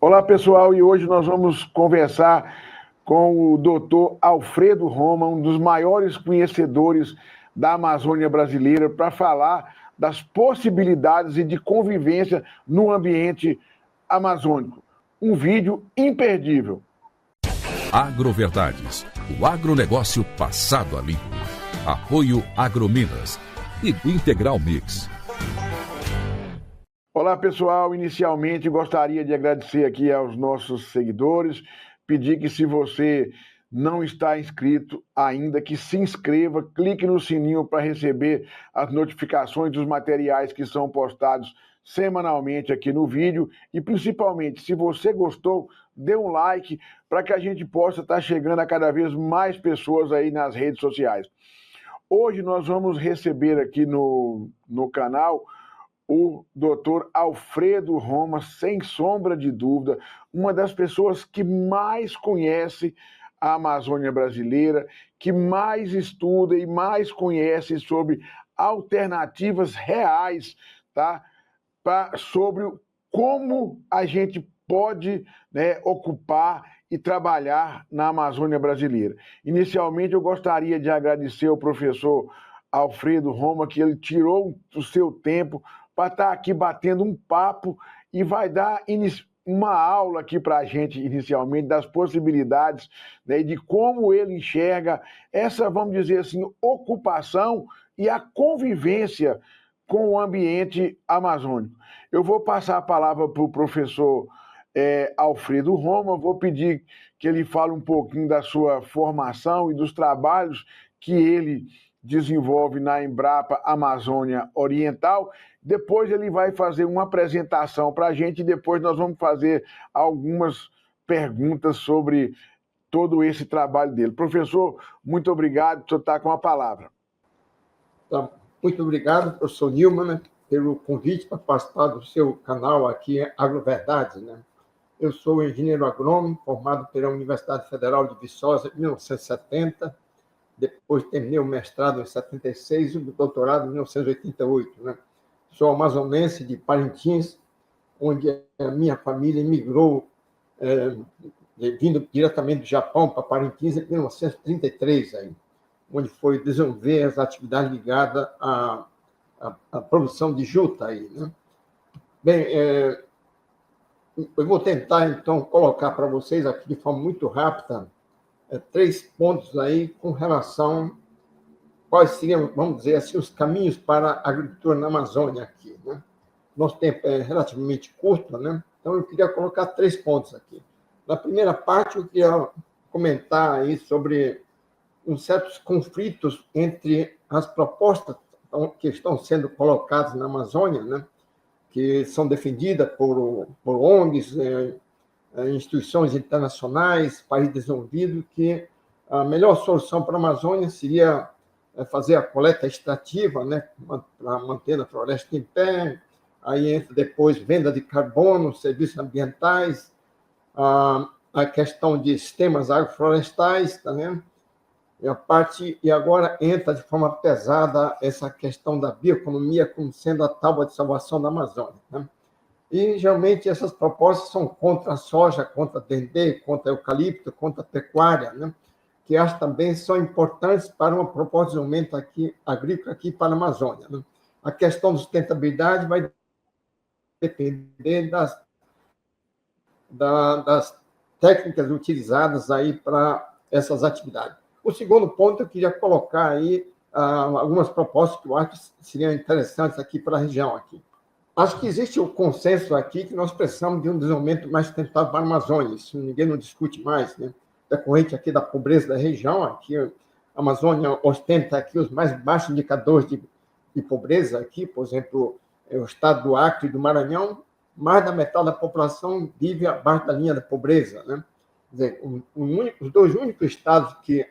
Olá, pessoal, e hoje nós vamos conversar com o doutor Alfredo Roma, um dos maiores conhecedores da Amazônia brasileira, para falar das possibilidades e de convivência no ambiente amazônico. Um vídeo imperdível. Agroverdades, o agronegócio passado a limpo. Apoio Agrominas e Integral Mix. Olá, pessoal. Inicialmente, gostaria de agradecer aqui aos nossos seguidores, pedir que, se você não está inscrito ainda, que se inscreva, clique no sininho para receber as notificações dos materiais que são postados semanalmente aqui no vídeo e, principalmente, se você gostou, dê um like para que a gente possa estar chegando a cada vez mais pessoas aí nas redes sociais. Hoje nós vamos receber aqui no canal o doutor Alfredo Roma, sem sombra de dúvida, uma das pessoas que mais conhece a Amazônia brasileira, que mais estuda e mais conhece sobre alternativas reais, tá? Sobre como a gente pode, né, ocupar e trabalhar na Amazônia brasileira. Inicialmente, eu gostaria de agradecer ao professor Alfredo Roma, que ele tirou o seu tempo para estar aqui batendo um papo e vai dar uma aula aqui para a gente, inicialmente, das possibilidades, né, de como ele enxerga essa, vamos dizer assim, ocupação e a convivência com o ambiente amazônico. Eu vou passar a palavra para o professor Alfredo Roma, vou pedir que ele fale um pouquinho da sua formação e dos trabalhos que ele desenvolve na Embrapa Amazônia Oriental. Depois ele vai fazer uma apresentação para a gente e depois nós vamos fazer algumas perguntas sobre todo esse trabalho dele. Professor, muito obrigado, o senhor está com a palavra. Muito obrigado, professor Nilman, né, pelo convite para participar do seu canal aqui, Agroverdades, né? Eu sou engenheiro agrônomo, formado pela Universidade Federal de Viçosa em 1970, depois terminei o mestrado em 76 e o doutorado em 1988, né? Sou amazonense de Parintins, onde a minha família emigrou, vindo diretamente do Japão para Parintins em 1933, aí, onde foi desenvolver as atividades ligadas à produção de juta. Aí, né? Bem, eu vou tentar, então, colocar para vocês aqui de forma muito rápida 3 pontos aí com relação quais seriam, vamos dizer assim, os caminhos para a agricultura na Amazônia aqui, né? Nosso tempo é relativamente curto, né? Então eu queria colocar 3 pontos aqui. Na primeira parte, eu queria comentar aí sobre uns certos conflitos entre as propostas que estão sendo colocadas na Amazônia, né? Que são defendidas por ONGs, instituições internacionais, países desenvolvidos, que a melhor solução para a Amazônia seria fazer a coleta extrativa, né, para manter a floresta em pé, aí entra depois venda de carbono, serviços ambientais, a questão de sistemas agroflorestais, tá vendo? E agora entra de forma pesada essa questão da bioeconomia como sendo a tábua de salvação da Amazônia, né? E, geralmente, essas propostas são contra a soja, contra a dendê, contra o eucalipto, contra a pecuária, né? Que acho também são importantes para uma proposta de desenvolvimento agrícola aqui para a Amazônia, né? A questão da sustentabilidade vai depender das técnicas utilizadas aí para essas atividades. O segundo ponto, eu queria colocar aí algumas propostas que eu acho que seriam interessantes aqui para a região aqui. Acho que existe o consenso aqui que nós precisamos de um desenvolvimento mais sustentável para a Amazônia. Isso ninguém não discute mais, né? Decorrente aqui da pobreza da região, aqui a Amazônia ostenta aqui os mais baixos indicadores de pobreza aqui, por exemplo, o estado do Acre e do Maranhão, mais da metade da população vive abaixo da linha da pobreza, né? Quer dizer, os 2 únicos estados que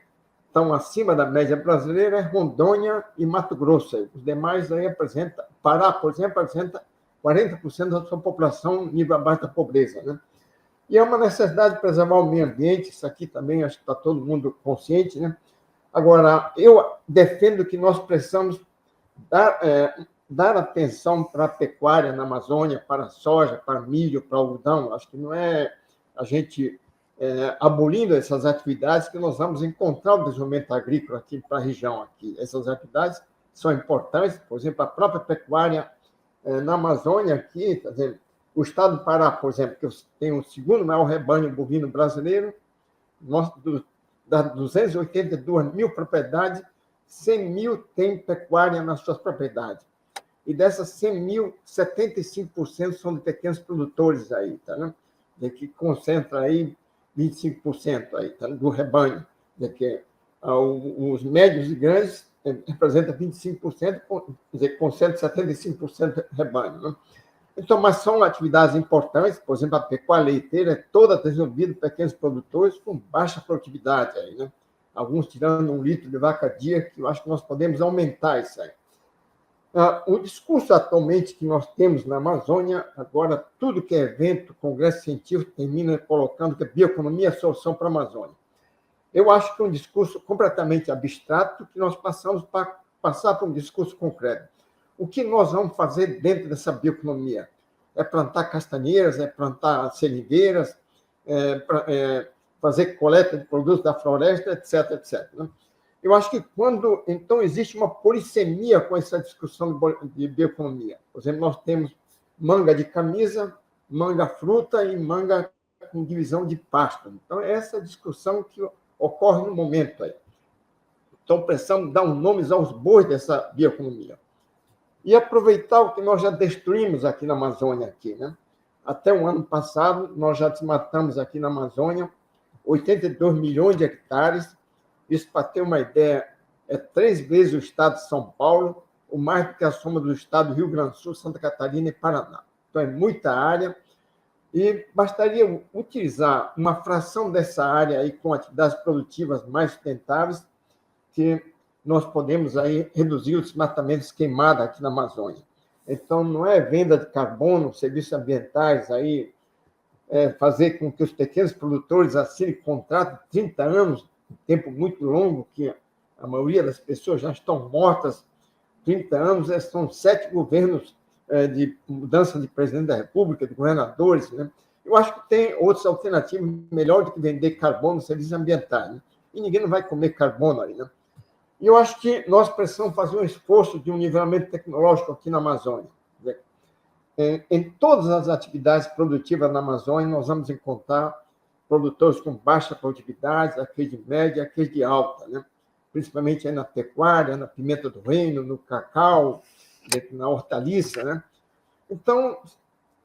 estão acima da média brasileira é Rondônia e Mato Grosso. Os demais aí apresentam, Pará, por exemplo, apresenta 40% da sua população nível abaixo da pobreza, né? E é uma necessidade de preservar o meio ambiente, isso aqui também acho que está todo mundo consciente, né? Agora, eu defendo que nós precisamos dar atenção para a pecuária na Amazônia, para a soja, para milho, para algodão. Acho que não é a gente abolindo essas atividades que nós vamos encontrar o desenvolvimento agrícola aqui para a região. Aqui. Essas atividades são importantes, por exemplo, a própria pecuária na Amazônia aqui, quer dizer, o estado do Pará, por exemplo, que tem o segundo maior rebanho bovino brasileiro, das 282 mil propriedades, 100 mil tem pecuária nas suas propriedades. E dessas 100 mil, 75% são de pequenos produtores aí, tá, né? Que concentra aí 25% aí, tá, do rebanho. Que os médios e grandes representam 25%, quer dizer, concentra 75% do rebanho, né? Então, mas são atividades importantes, por exemplo, a pecuária leiteira é toda desenvolvida por pequenos produtores com baixa produtividade aí, né? Alguns tirando 1 litro de vaca dia, que eu acho que nós podemos aumentar isso aí. O discurso atualmente que nós temos na Amazônia, agora, tudo que é evento, congresso científico, termina colocando que a bioeconomia é a solução para a Amazônia. Eu acho que é um discurso completamente abstrato que nós passamos para passar para um discurso concreto. O que nós vamos fazer dentro dessa bioeconomia? É plantar castanheiras, é plantar seringueiras, fazer coleta de produtos da floresta, etc, etc. Né? Eu acho que quando, então, existe uma polissemia com essa discussão de bioeconomia. Por exemplo, nós temos manga de camisa, manga fruta e manga com divisão de pasto. Então, é essa discussão que ocorre no momento aí. Então, precisamos dar nomes aos bois dessa bioeconomia. E aproveitar o que nós já destruímos aqui na Amazônia. Aqui, né? Até o ano passado, nós já desmatamos aqui na Amazônia 82 milhões de hectares. Isso, para ter uma ideia, é 3 vezes o estado de São Paulo, ou mais do que a soma do estado do Rio Grande do Sul, Santa Catarina e Paraná. Então, é muita área. E bastaria utilizar uma fração dessa área aí com atividades produtivas mais sustentáveis, que nós podemos aí reduzir os desmatamentos queimados aqui na Amazônia. Então, não é venda de carbono, serviços ambientais, aí, fazer com que os pequenos produtores assinem contrato de 30 anos, um tempo muito longo, que a maioria das pessoas já estão mortas. 30 anos, são 7 governos de mudança de presidente da República, de governadores, né? Eu acho que tem outras alternativas melhor do que vender carbono nos serviços ambientais, né? E ninguém não vai comer carbono aí, né? E eu acho que nós precisamos fazer um esforço de um nivelamento tecnológico aqui na Amazônia. Em todas as atividades produtivas na Amazônia, nós vamos encontrar produtores com baixa produtividade, aqueles de média, aqueles de alta, né? Principalmente aí na pecuária, na pimenta do reino, no cacau, na hortaliça, né? Então,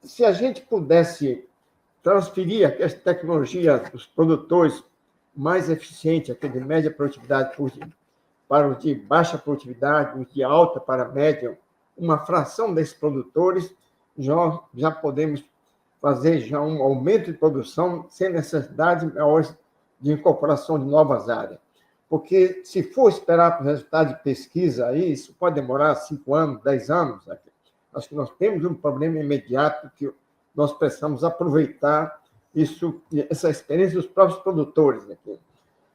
se a gente pudesse transferir aquelas tecnologias dos produtores mais eficientes, aquele de média produtividade, para os de baixa produtividade, os de alta para média, uma fração desses produtores, já podemos fazer já um aumento de produção sem necessidade de incorporação de novas áreas. Porque, se for esperar para o resultado de pesquisa, aí, isso pode demorar 5 anos, 10 anos. Acho que nós temos um problema imediato que nós precisamos aproveitar essa experiência dos próprios produtores aqui.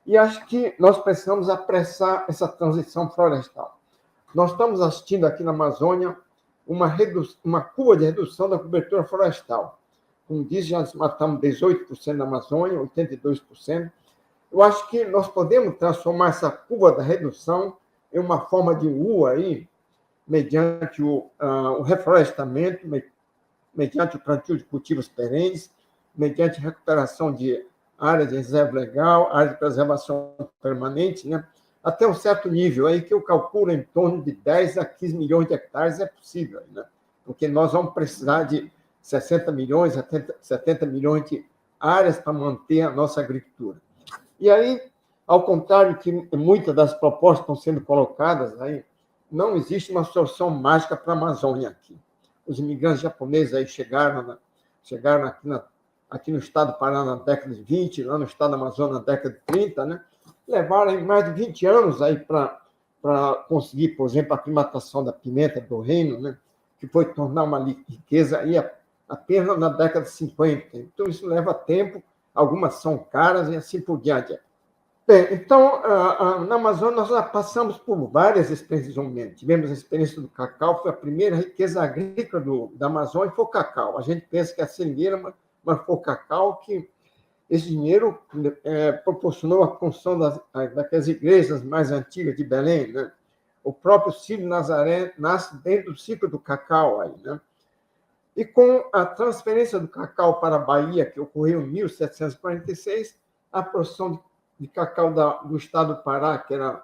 E acho que nós precisamos apressar essa transição florestal. Nós estamos assistindo aqui na Amazônia uma curva de redução da cobertura florestal. Como disse, já matamos 18% na Amazônia, 82%. Eu acho que nós podemos transformar essa curva da redução em uma forma de U aí, mediante o reflorestamento, mediante o plantio de cultivos perenes, mediante a recuperação de áreas de reserva legal, áreas de preservação permanente, né? Até um certo nível aí que eu calculo em torno de 10 a 15 milhões de hectares é possível, né? Porque nós vamos precisar de 60 milhões, 70 milhões de áreas para manter a nossa agricultura. E aí, ao contrário que muitas das propostas estão sendo colocadas, aí, não existe uma solução mágica para a Amazônia aqui. Os imigrantes japoneses aí chegaram aqui no estado do Pará na década de 20, lá no estado do Amazonas na década de 30, né? Levaram mais de 20 anos aí para conseguir, por exemplo, a aclimatação da pimenta do reino, né? Que foi tornar uma riqueza aí apenas na década de 50. Então, isso leva tempo, algumas são caras e assim por diante. Bem, então, na Amazônia, nós já passamos por várias experiências de desenvolvimento. Tivemos a experiência do cacau, foi a primeira riqueza agrícola da Amazônia, foi o cacau. A gente pensa que é a seringueira, mas foi o cacau que esse dinheiro proporcionou a construção daquelas igrejas mais antigas de Belém, né? O próprio Círio Nazaré nasce dentro do ciclo do cacau aí, né? E com a transferência do cacau para a Bahia, que ocorreu em 1746, a produção de cacau do estado do Pará, que era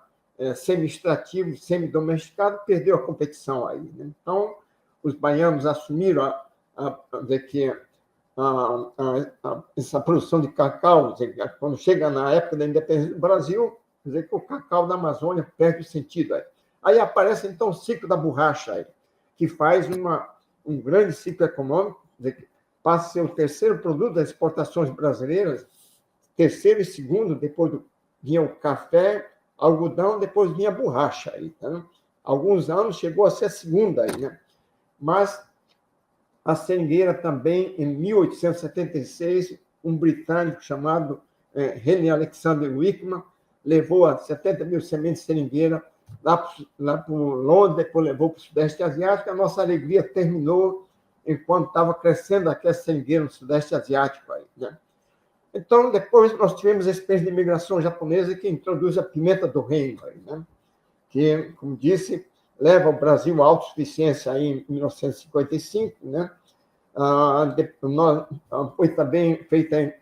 semi-extrativo, semi-domesticado, perdeu a competição aí, né? Então, os baianos assumiram essa produção de cacau. Quando chega na época da independência do Brasil, quer dizer que o cacau da Amazônia perde o sentido. Aí aparece, então, o ciclo da borracha, que faz um grande ciclo econômico, passa a ser o terceiro produto das exportações brasileiras, terceiro e segundo, depois vinha o café, algodão, depois vinha a borracha. Tá? Alguns anos chegou a ser a segunda, né? Mas a seringueira também, em 1876, um britânico chamado Henry Alexander Wickman levou a 70 mil sementes de seringueira lá para Londres, depois levou para o Sudeste Asiático. A nossa alegria terminou enquanto estava crescendo aquela seringueira no Sudeste Asiático. Aí, né? Então, depois nós tivemos a experiência de imigração japonesa que introduz a pimenta do reino, aí, né? Que, como disse, leva o Brasil à autossuficiência aí em 1955, né? Foi também feita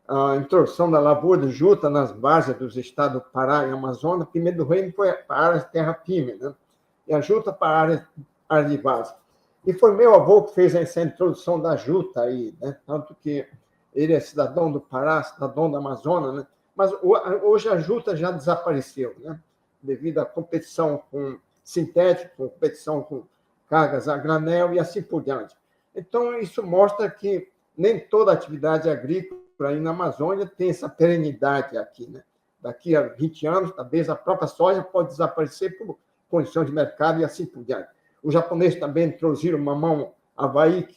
a introdução da lavoura de juta nas varzeas dos estados do Pará e Amazonas. Pimenta do reino foi para a área de terra-firme, né? E a juta para a área de várzea. E foi meu avô que fez essa introdução da juta aí, né? Tanto que ele é cidadão do Pará, cidadão da Amazônia, né? Mas hoje a juta já desapareceu, né? Devido à competição com sintético, competição com cargas a granel e assim por diante. Então, isso mostra que nem toda atividade agrícola aí na Amazônia tem essa perenidade aqui, né? Daqui a 20 anos, talvez a própria soja pode desaparecer por condições de mercado e assim por diante. Os japoneses também introduziram o mamão Havaí,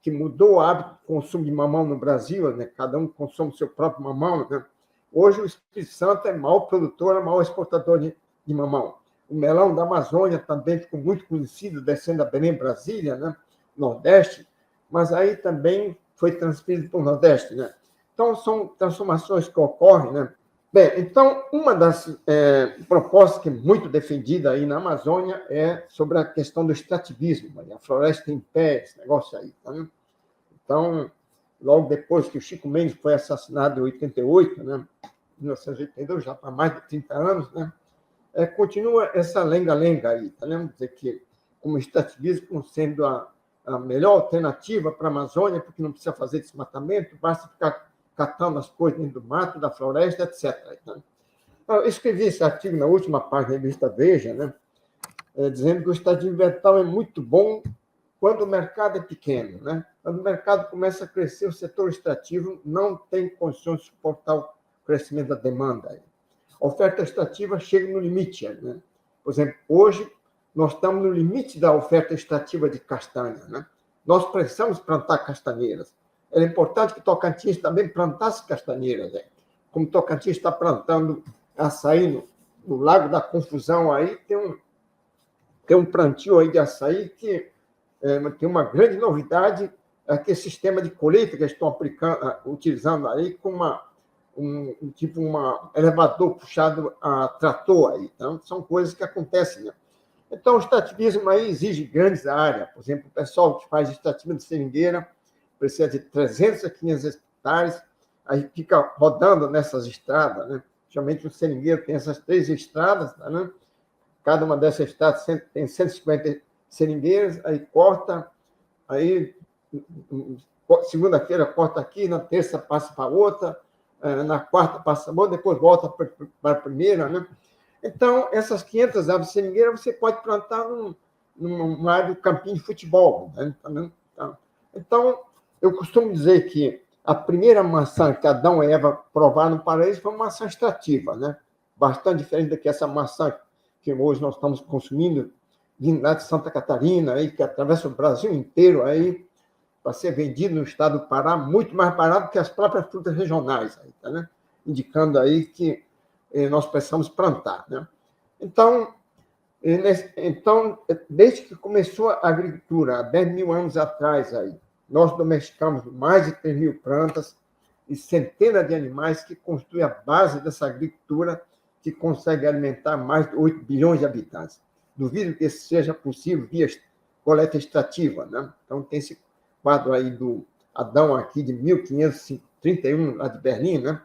que mudou o hábito de consumo de mamão no Brasil, né? Cada um consome o seu próprio mamão, né? Hoje o Espírito Santo é maior produtor, é maior exportador de mamão. O melão da Amazônia também ficou muito conhecido, descendo a Belém, Brasília, né? Nordeste, mas aí também foi transferido para o Nordeste, né? Então, são transformações que ocorrem, né? Bem, então, uma das propostas que é muito defendida aí na Amazônia é sobre a questão do extrativismo, a floresta em pé, esse negócio aí, tá, né? Então, logo depois que o Chico Mendes foi assassinado em 88, né? 1982, já há mais de 30 anos, né? Continua essa lenga-lenga aí, tá, né? Quer dizer que como extrativismo como sendo a melhor alternativa para a Amazônia, porque não precisa fazer desmatamento, basta ficar catando as coisas dentro do mato, da floresta, etc. Eu escrevi esse artigo na última página da revista Veja, né? Dizendo que o extrativismo ambiental é muito bom quando o mercado é pequeno, né? Quando o mercado começa a crescer, o setor extrativo não tem condições de suportar o crescimento da demanda. A oferta extrativa chega no limite, né? Por exemplo, hoje nós estamos no limite da oferta extrativa de castanha, né? Nós precisamos plantar castanheiras. É importante que Tocantins também plantasse castanheiras, né? Como Tocantins está plantando açaí no Lago da Confusão, aí tem um plantio aí de açaí que tem uma grande novidade, que é o sistema de colheita que eles estão utilizando aí com um elevador puxado a trator aí. Então, são coisas que acontecem, né? Então, o extrativismo aí exige grandes áreas. Por exemplo, o pessoal que faz extrativismo de seringueira precisa de 300 a 500 hectares, aí fica rodando nessas estradas, né? Geralmente o seringueiro tem essas 3 estradas, né? Cada uma dessas estradas tem 150 seringueiras, aí corta, aí segunda-feira corta aqui, na terça passa para outra, na quarta passa para outra, depois volta para a primeira, né? Então, essas 500 árvores seringueiras você pode plantar numa área do campinho de futebol, né? Então, eu costumo dizer que a primeira maçã que Adão e Eva provaram no paraíso foi uma maçã extrativa, né? Bastante diferente do que essa maçã que hoje nós estamos consumindo, vindo lá de Santa Catarina, aí, que atravessa o Brasil inteiro aí, para ser vendido no estado do Pará, muito mais barato que as próprias frutas regionais. Aí, tá, né? indicando aí que nós precisamos plantar, né? Então, desde que começou a agricultura, há 10 mil anos atrás, aí, nós domesticamos mais de 3 mil plantas e centenas de animais que constituem a base dessa agricultura que consegue alimentar mais de 8 bilhões de habitantes. Duvido que isso seja possível via coleta extrativa, né? Então, tem esse quadro aí do Adão, aqui de 1531, lá de Berlim, né?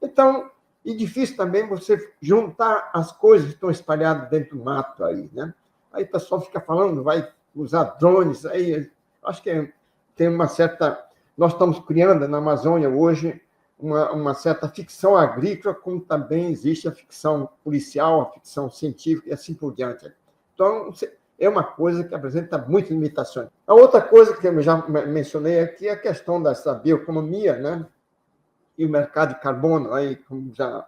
Então, e difícil também você juntar as coisas que estão espalhadas dentro do mato aí, né? Aí o pessoal fica falando, vai usar drones, aí acho que tem uma certa... Nós estamos criando na Amazônia hoje uma certa ficção agrícola, como também existe a ficção policial, a ficção científica e assim por diante. Então, é uma coisa que apresenta muitas limitações. A outra coisa que eu já mencionei aqui é a questão dessa bioeconomia, né? E o mercado de carbono, aí, como já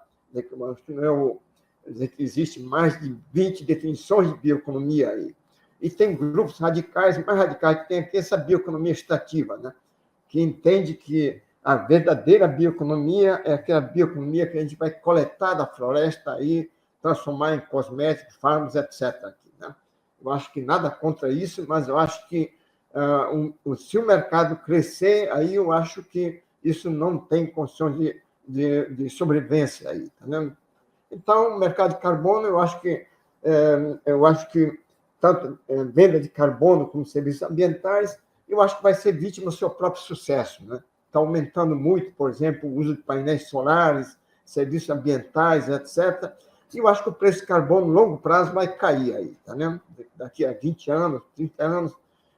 dizer que existe mais de 20 definições de bioeconomia aí. E tem grupos radicais, mais radicais, que tem aqui essa bioeconomia extrativa, né? Que entende que a verdadeira bioeconomia é aquela bioeconomia que a gente vai coletar da floresta e transformar em cosméticos, fármacos, etc. Aqui, né? Eu acho que nada contra isso, mas eu acho que se o mercado crescer, aí eu acho que isso não tem condições de sobrevivência aí, tá vendo? Então, o mercado de carbono, eu acho que tanto venda de carbono como serviços ambientais, eu acho que vai ser vítima do seu próprio sucesso, né? Está aumentando muito, por exemplo, o uso de painéis solares, serviços ambientais, etc. E eu acho que o preço de carbono, no longo prazo, vai cair aí, tá vendo? Daqui a 20 anos, 30 anos,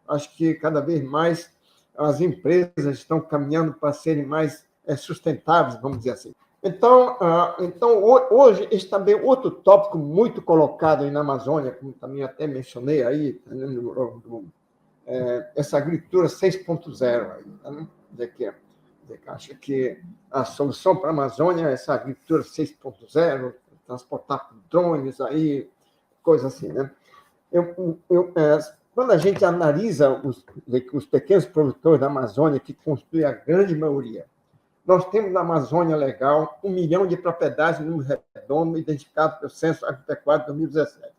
acho que cada vez mais as empresas estão caminhando para serem mais sustentáveis, vamos dizer assim. Então, hoje, esse também é outro tópico muito colocado aí na Amazônia, como também até mencionei aí, tá vendo? Essa agricultura 6.0 aí, tá vendo? Acho que a solução para a Amazônia é essa agricultura 6.0, transportar por drones, aí, coisa assim, né? Quando a gente analisa os pequenos produtores da Amazônia, que constituem a grande maioria, nós temos na Amazônia Legal 1 milhão de propriedades no número redondo identificados pelo Censo Agropecuário de 2017.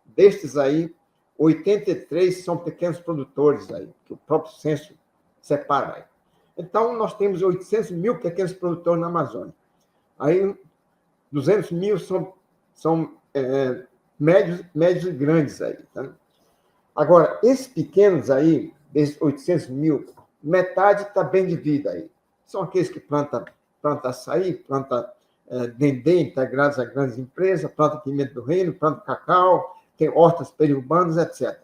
Destes aí, 83 são pequenos produtores aí, que o próprio censo separa aí. Então, nós temos 800 mil pequenos produtores na Amazônia. Aí, 200 mil são médios e grandes aí. Tá? Agora, esses pequenos aí, desses 800 mil, metade está bem de vida aí. São aqueles que plantam açaí, plantam dendê integrados a grandes empresas, plantam pimenta do reino, plantam cacau, tem hortas periurbanas, etc.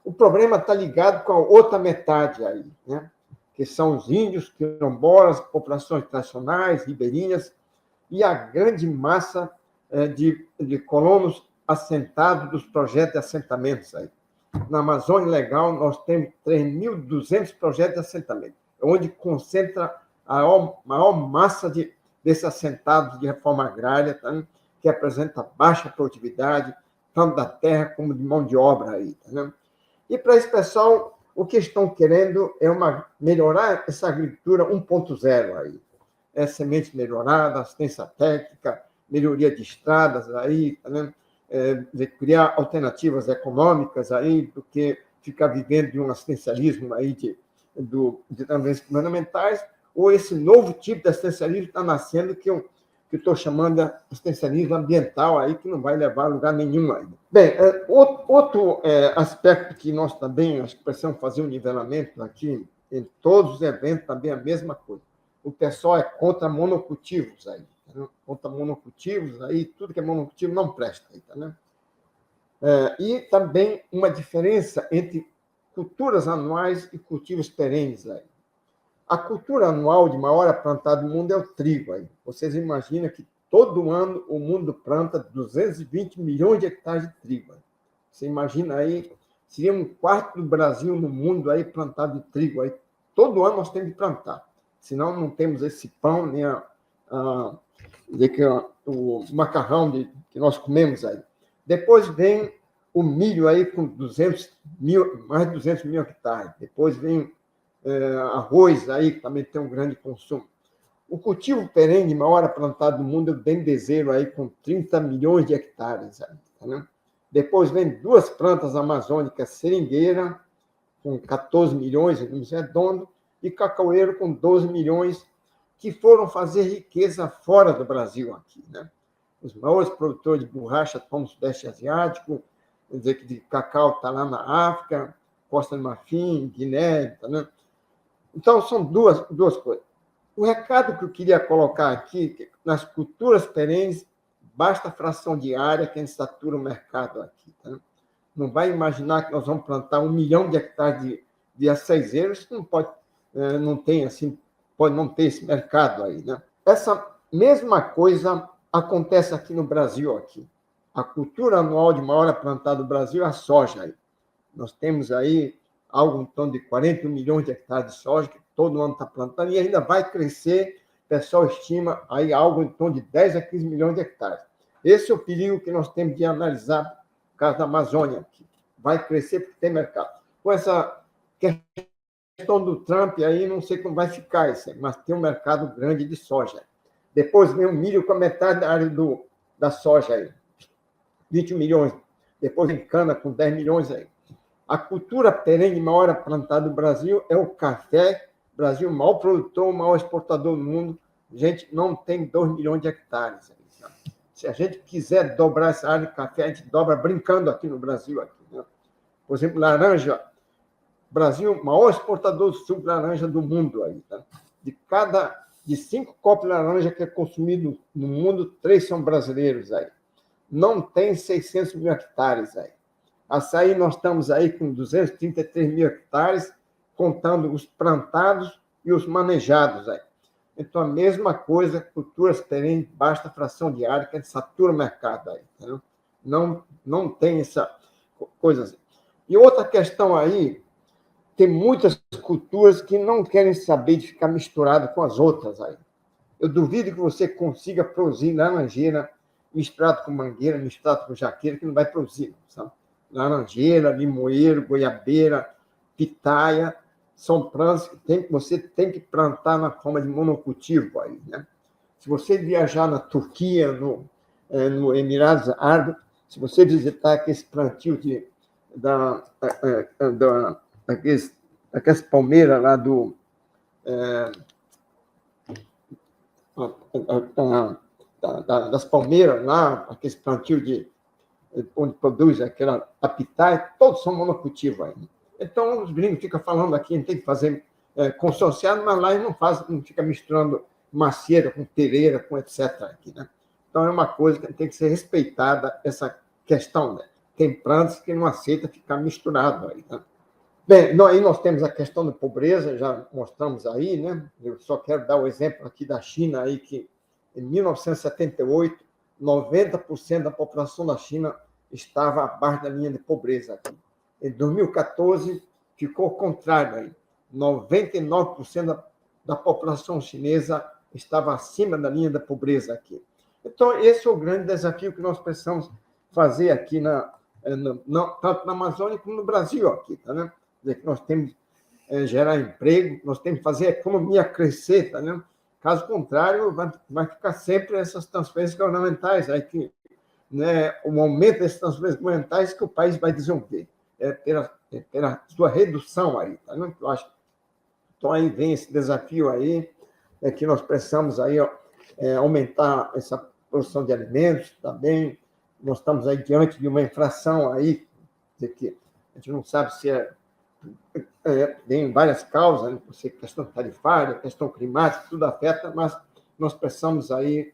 O problema está ligado com a outra metade aí, né? Que são os índios, quilombolas, populações tradicionais, ribeirinhas, e a grande massa de colonos assentados dos projetos de assentamentos aí. Na Amazônia Legal, nós temos 3.200 projetos de assentamento, onde concentra a maior massa desses assentados de reforma agrária, tá? Que apresenta baixa produtividade, tanto da terra como de mão de obra aí. Tá? E para esse pessoal, o que estão querendo é melhorar essa agricultura 1.0 aí. É semente melhorada, assistência técnica, melhoria de estradas aí, né? De criar alternativas econômicas aí, do que ficar vivendo de um assistencialismo aí de tendências fundamentais, ou esse novo tipo de assistencialismo está nascendo que eu estou chamando de assistencialismo ambiental aí, que não vai levar a lugar nenhum ainda. Bem, outro aspecto que nós também acho que precisamos fazer um nivelamento aqui, em todos os eventos também a mesma coisa. O pessoal é contra monocultivos aí. Tá? Contra monocultivos aí, tudo que é monocultivo não presta aí, tá, né? E também uma diferença entre culturas anuais e cultivos perenes aí. A cultura anual de maior plantada do mundo é o trigo aí. Vocês imaginam que todo ano o mundo planta 220 milhões de hectares de trigo. Aí. Você imagina aí, seria 1/4 do Brasil no mundo aí plantado de trigo aí. Todo ano nós temos que plantar. Senão não temos esse pão, nem o macarrão que nós comemos aí. Depois vem o milho aí com mais de 200 mil hectares. Depois vem arroz aí, que também tem um grande consumo. O cultivo perene maior plantado do mundo é o dendezeiro, aí, com 30 milhões de hectares. Aí, tá, né? Depois vem duas plantas amazônicas, seringueira, com 14 milhões, em número redondo, e cacaueiro, com 12 milhões, que foram fazer riqueza fora do Brasil aqui, né? Os maiores produtores de borracha estão no Sudeste Asiático, quer dizer que de cacau está lá na África, Costa do Marfim, Guiné, tá, né? Então, são duas coisas. O recado que eu queria colocar aqui, que nas culturas perenes, basta a fração diária que a gente satura o mercado aqui. Tá? Não vai imaginar que nós vamos plantar 1 milhão de hectares de aceizeiros, não pode, não tem assim, pode não ter esse mercado aí. Né? Essa mesma coisa acontece aqui no Brasil. Aqui. A cultura anual de maior plantada do Brasil é a soja. Aí. Nós temos aí algo em torno de 41 milhões de hectares de soja, que todo ano está plantando, e ainda vai crescer, o pessoal estima aí algo em torno de 10 a 15 milhões de hectares. Esse é o perigo que nós temos de analisar no caso da Amazônia. Aqui. Vai crescer porque tem mercado. Com essa questão do Trump, aí não sei como vai ficar isso, mas tem um mercado grande de soja. Depois vem o milho com a metade da área da soja, aí, 20 milhões. Depois vem cana com 10 milhões aí. A cultura perene maior plantada do Brasil é o café. O Brasil, o maior produtor, o maior exportador do mundo. A gente não tem 2 milhões de hectares. Se a gente quiser dobrar essa área de café, a gente dobra brincando aqui no Brasil. Aqui, né? Por exemplo, laranja. O Brasil, o maior exportador de suco de laranja do mundo. Aí, tá? De 5 copos de laranja que é consumido no mundo, 3 são brasileiros. Aí. Não tem 600 mil hectares. Aí. Açaí, nós estamos aí com 233 mil hectares, contando os plantados e os manejados. Aí. Então, a mesma coisa, culturas perenes, basta fração diária, que a gente satura o mercado. Aí, entendeu? Não tem essa coisa assim. E outra questão aí, tem muitas culturas que não querem saber de ficar misturado com as outras. Aí. Eu duvido que você consiga produzir laranjeira misturado com mangueira, misturado com jaqueira, que não vai produzir, sabe? Laranjeira, limoeiro, goiabeira, pitaia, são plantas que você tem que plantar na forma de monocultivo. Aí, né? Se você viajar na Turquia, no Emirados Árabes, se você visitar aqueles plantios aquelas palmeiras lá das palmeiras lá, aqueles plantios onde produz a pitaia, todos são monocultivos aí. Então, os gringos ficam falando aqui, a gente tem que fazer consorciado, mas lá eles não fica misturando macieira com pereira, com etc. Aqui, né? Então, é uma coisa que tem que ser respeitada, essa questão. Né? Tem plantas que não aceitam ficar misturado aí. Né? Bem, aí nós temos a questão da pobreza, já mostramos aí, né? Eu só quero dar o exemplo aqui da China, aí, que em 1978, 90% da população da China estava abaixo da linha de pobreza aqui. Em 2014, ficou o contrário. Aí. 99% da população chinesa estava acima da linha da pobreza aqui. Então, esse é o grande desafio que nós precisamos fazer aqui, tanto na Amazônia como no Brasil. Aqui, tá, né? Quer dizer, que nós temos que gerar emprego, nós temos que fazer a economia crescer. Tá, né? Caso contrário, vai ficar sempre essas transferências governamentais, aí que, né, o aumento dessas transferências governamentais que o país vai desenvolver. Pela sua redução aí. Tá? Eu acho. Então, aí vem esse desafio aí, que nós precisamos aí, aumentar essa produção de alimentos também. Nós estamos aí diante de uma inflação aí, que a gente não sabe se tem várias causas, né? Questão tarifária, questão climática, tudo afeta, mas nós precisamos aí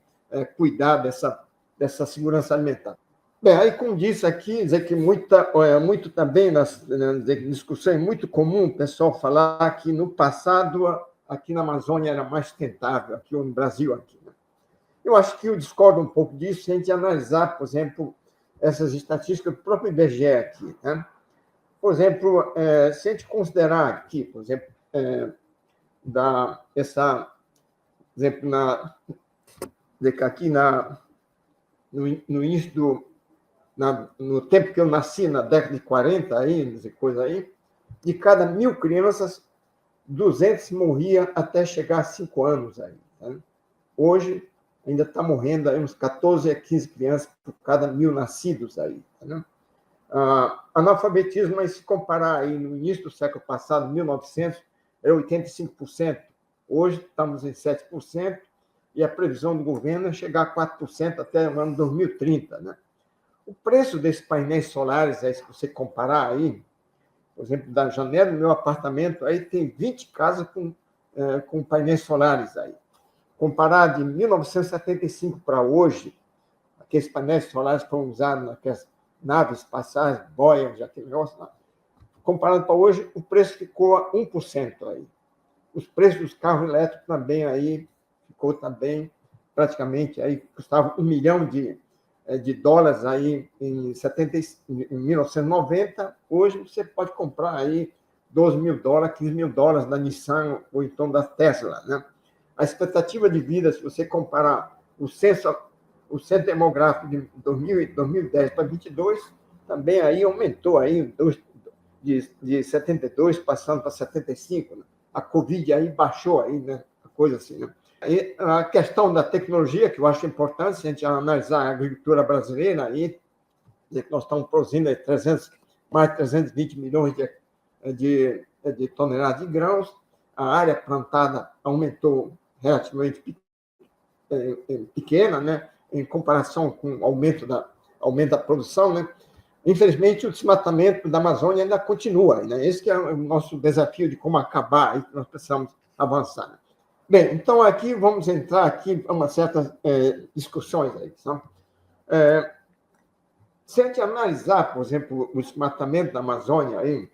cuidar dessa segurança alimentar. Bem, aí, como disse aqui, dizer que muito também nas discussões, é muito comum o pessoal falar que no passado, aqui na Amazônia era mais sustentável, aqui no Brasil. Aqui, né? Eu acho que eu discordo um pouco disso se a gente analisar, por exemplo, essas estatísticas do próprio IBGE aqui. Né? Por exemplo, se a gente considerar aqui, por exemplo, no início no tempo que eu nasci, na década de 40, coisa aí, de cada 1.000 crianças, 200 morriam até chegar a 5 anos. Aí, Tá? Hoje, ainda está morrendo aí uns 14 a 15 crianças por cada 1.000 nascidos aí. Tá? Analfabetismo, mas se comparar aí no início do século passado, 1900, era 85%. Hoje estamos em 7%, e a previsão do governo é chegar a 4% até o ano 2030. Né? O preço desses painéis solares, aí, se você comparar aí, por exemplo, da janela do meu apartamento, aí tem 20 casas com painéis solares aí. Comparar de 1975 para hoje, aqueles painéis solares foram usados naquelas naves espaciais, Voyager, aquele negócio lá. Comparado para hoje, o preço ficou a 1% aí. Os preços dos carros elétricos também aí ficou também praticamente aí custava $1 milhão de dólares aí em 1990. Hoje você pode comprar aí $12 mil, $15 mil da Nissan ou então da Tesla, né? A expectativa de vida, se você comparar o censo demográfico de 2010 para 2022, também aí aumentou aí de 72 passando para 75. Né? A Covid aí baixou aí, né? A coisa assim, né? E a questão da tecnologia, que eu acho importante, se a gente analisar a agricultura brasileira, aí, nós estamos produzindo aí mais de 320 milhões de toneladas de grãos, a área plantada aumentou relativamente pequena, né, em comparação com o aumento da produção. Né? Infelizmente, o desmatamento da Amazônia ainda continua. Né? Esse que é o nosso desafio de como acabar, aí que nós precisamos avançar. Né? Bem, então aqui vamos entrar aqui em umas certas discussões aí. Se a gente analisar, por exemplo, o desmatamento da Amazônia, aí,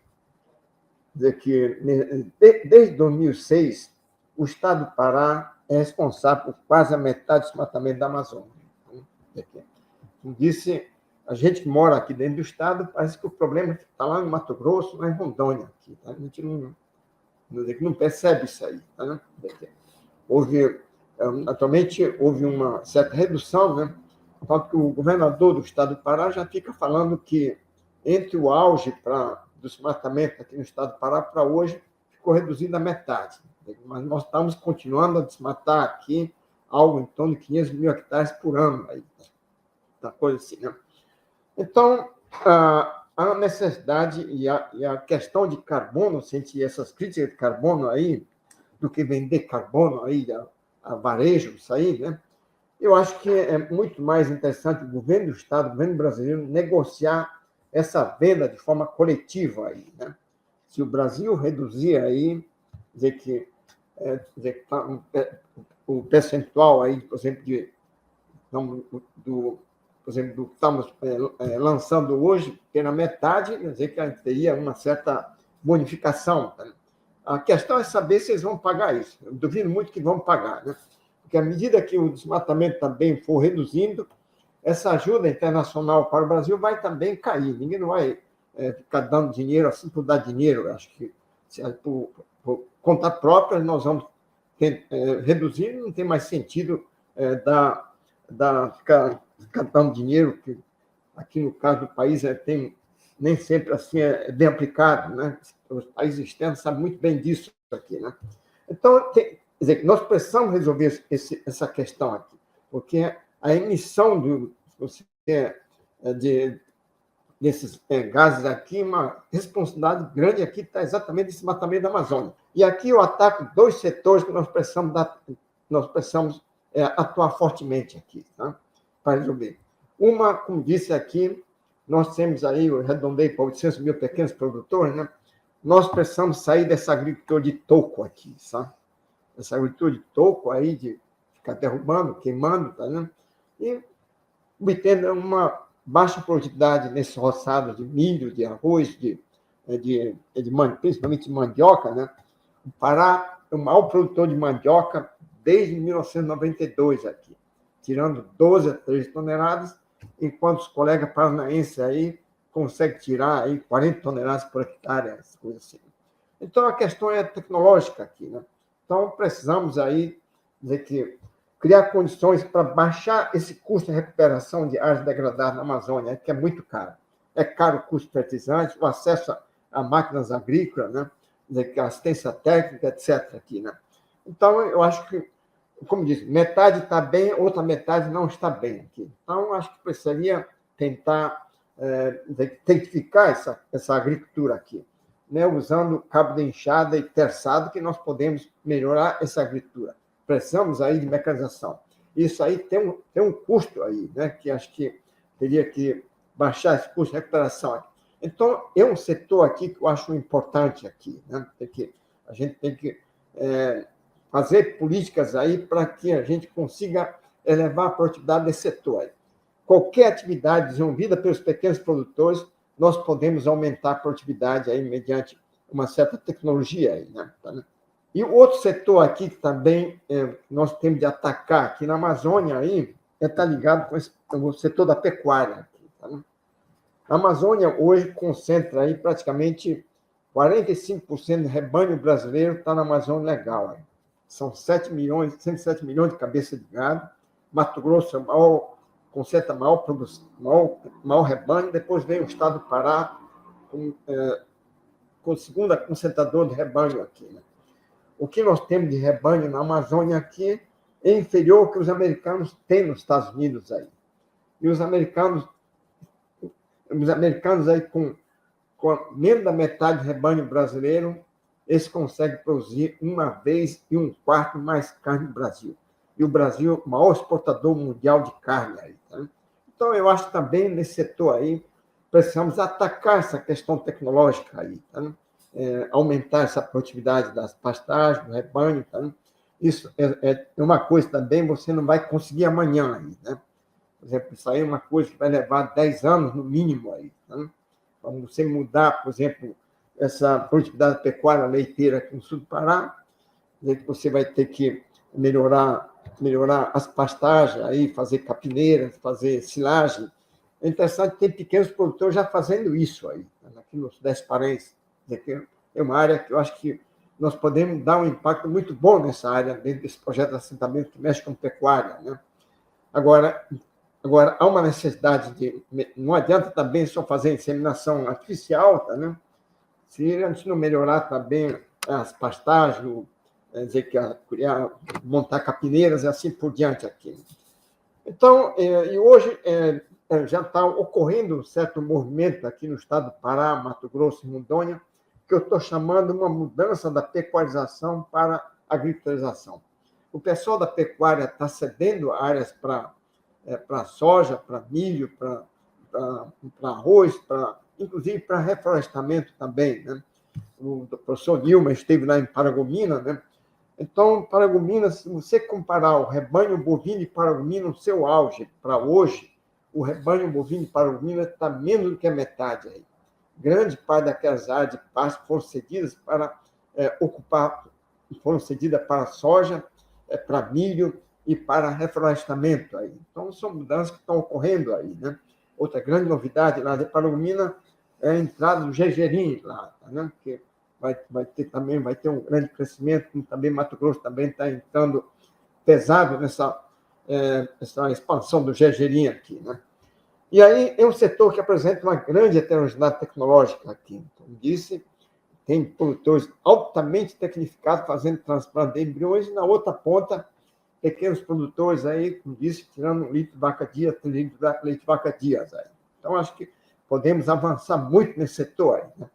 dizer que desde 2006, o Estado do Pará é responsável por quase a metade do desmatamento da Amazônia. Como disse, a gente que mora aqui dentro do Estado, parece que o problema está lá no Mato Grosso, lá em Rondônia. Aqui, tá? A gente não percebe isso aí. Tá? Atualmente, houve uma certa redução, né? Tanto que o governador do Estado do Pará já fica falando que entre o auge do desmatamento aqui no Estado do Pará para hoje, ficou reduzido a metade. Mas nós estamos continuando a desmatar aqui algo em torno de 500 mil hectares por ano. Aí, tá? Coisa assim, né? Então, a necessidade e a questão de carbono, sente essas críticas de carbono aí, do que vender carbono aí, a varejo, isso aí, né? Eu acho que é muito mais interessante o governo do Estado, o governo brasileiro, negociar essa venda de forma coletiva aí, né? Se o Brasil reduzir aí, o percentual aí, por exemplo, do que estamos lançando hoje, pela metade, quer dizer que a gente teria uma certa bonificação. Tá? A questão é saber se eles vão pagar isso. Eu duvido muito que vão pagar, né? Porque à medida que o desmatamento também for reduzindo, essa ajuda internacional para o Brasil vai também cair. Ninguém não vai ficar dando dinheiro assim por dar dinheiro. Eu acho que por conta própria nós vamos reduzir, não tem mais sentido ficar dando dinheiro, que aqui no caso do país nem sempre assim é bem aplicado, né? Os países externos sabem muito bem disso aqui, né? Então, quer dizer, nós precisamos resolver essa questão aqui, porque a emissão desses gases aqui, uma responsabilidade grande aqui está exatamente nesse desmatamento da Amazônia. E aqui eu ataco dois setores que nós precisamos atuar fortemente aqui, tá? Para resolver. Uma, como disse aqui, nós temos aí, eu arredondei para 800 mil pequenos produtores, né? Nós precisamos sair dessa agricultura de toco aqui, sabe? Essa agricultura de toco aí, de ficar derrubando, queimando, tá vendo? E obtendo uma baixa produtividade nesses roçados de milho, de arroz, principalmente de mandioca, né? O Pará é o maior produtor de mandioca desde 1992 aqui, tirando 12 a 13 toneladas, enquanto os colegas paranaenses aí conseguem tirar aí 40 toneladas por hectare, essas coisas assim. Então, a questão é tecnológica aqui, né? Então, precisamos aí dizer que criar condições para baixar esse custo de recuperação de áreas degradadas na Amazônia, que é muito caro. É caro o custo de fertilizantes, o acesso a máquinas agrícolas, né? Dizer que a assistência técnica, etc. aqui, né? Então, eu acho que como disse, metade está bem, outra metade não está bem aqui. Então, acho que precisaria tentar identificar essa agricultura aqui, né? Usando cabo de enxada e terçado, que nós podemos melhorar essa agricultura. Precisamos aí de mecanização. Isso aí tem um custo aí, né? Que acho que teria que baixar esse custo de recuperação aqui. Então, é um setor aqui que eu acho importante aqui, né? A gente tem que fazer políticas aí para que a gente consiga elevar a produtividade desse setor aí. Qualquer atividade desenvolvida pelos pequenos produtores, nós podemos aumentar a produtividade aí mediante uma certa tecnologia aí, né? E o outro setor aqui que também nós temos de atacar aqui na Amazônia aí está ligado com o setor da pecuária aqui, tá? A Amazônia hoje concentra aí praticamente 45% do rebanho brasileiro está na Amazônia legal. Aí. São 107 milhões de cabeças de gado. Mato Grosso é o maior, concentra maior rebanho. Depois vem o estado do Pará, com o segundo concentrador de rebanho aqui. Né? O que nós temos de rebanho na Amazônia aqui é inferior ao que os americanos têm nos Estados Unidos aí. E os americanos aí com menos da metade do rebanho brasileiro, eles conseguem produzir 1,25 mais carne do Brasil. E o Brasil é o maior exportador mundial de carne aí. Tá? Então, eu acho que também nesse setor aí, precisamos atacar essa questão tecnológica aí, tá? Aumentar essa produtividade das pastagens, do rebanho. Tá? Isso é uma coisa também, você não vai conseguir amanhã aí, né? Por exemplo, isso aí é uma coisa que vai levar 10 anos no mínimo aí. Tá? Para você mudar, por exemplo, essa produtividade pecuária leiteira aqui no sul do Pará, você vai ter que melhorar as pastagens, aí, fazer capineiras, fazer silagem. É interessante, tem pequenos produtores já fazendo isso aí, aqui no Sudeste Parense. É uma área que eu acho que nós podemos dar um impacto muito bom nessa área, dentro desse projeto de assentamento que mexe com pecuária. Né? Agora, há uma necessidade de... Não adianta também só fazer inseminação artificial, tá, né? Se a gente não melhorar também as pastagens, montar capineiras e assim por diante aqui. Então, e hoje já está ocorrendo um certo movimento aqui no estado do Pará, Mato Grosso e Rondônia, que eu estou chamando uma mudança da pecuarização para a agriculturização. O pessoal da pecuária está cedendo áreas para soja, para milho, para arroz, inclusive para reflorestamento também. Né? O professor Nilma esteve lá em Paragominas, né? Então, Paragominas, se você comparar o rebanho bovino de Paragominas no seu auge para hoje, o rebanho bovino de Paragominas está menos do que a metade. Aí. Grande parte daquelas áreas de pasto foram cedidas para para soja, para milho e para reflorestamento. Aí. Então, são mudanças que estão ocorrendo aí. Né? Outra grande novidade lá de Paragominas é a entrada do gergelim lá, né? Que vai ter um grande crescimento, como também Mato Grosso também está entrando pesado nessa essa expansão do gergelim aqui. Né? E aí é um setor que apresenta uma grande heterogeneidade tecnológica aqui. Como disse, tem produtores altamente tecnificados fazendo transplante de embriões, e na outra ponta, pequenos produtores aí, como disse, tirando 1 litro de vaca dia, 3 litros de leite de vaca dias. Aí. Então, acho que podemos avançar muito nesse setor aí. Né?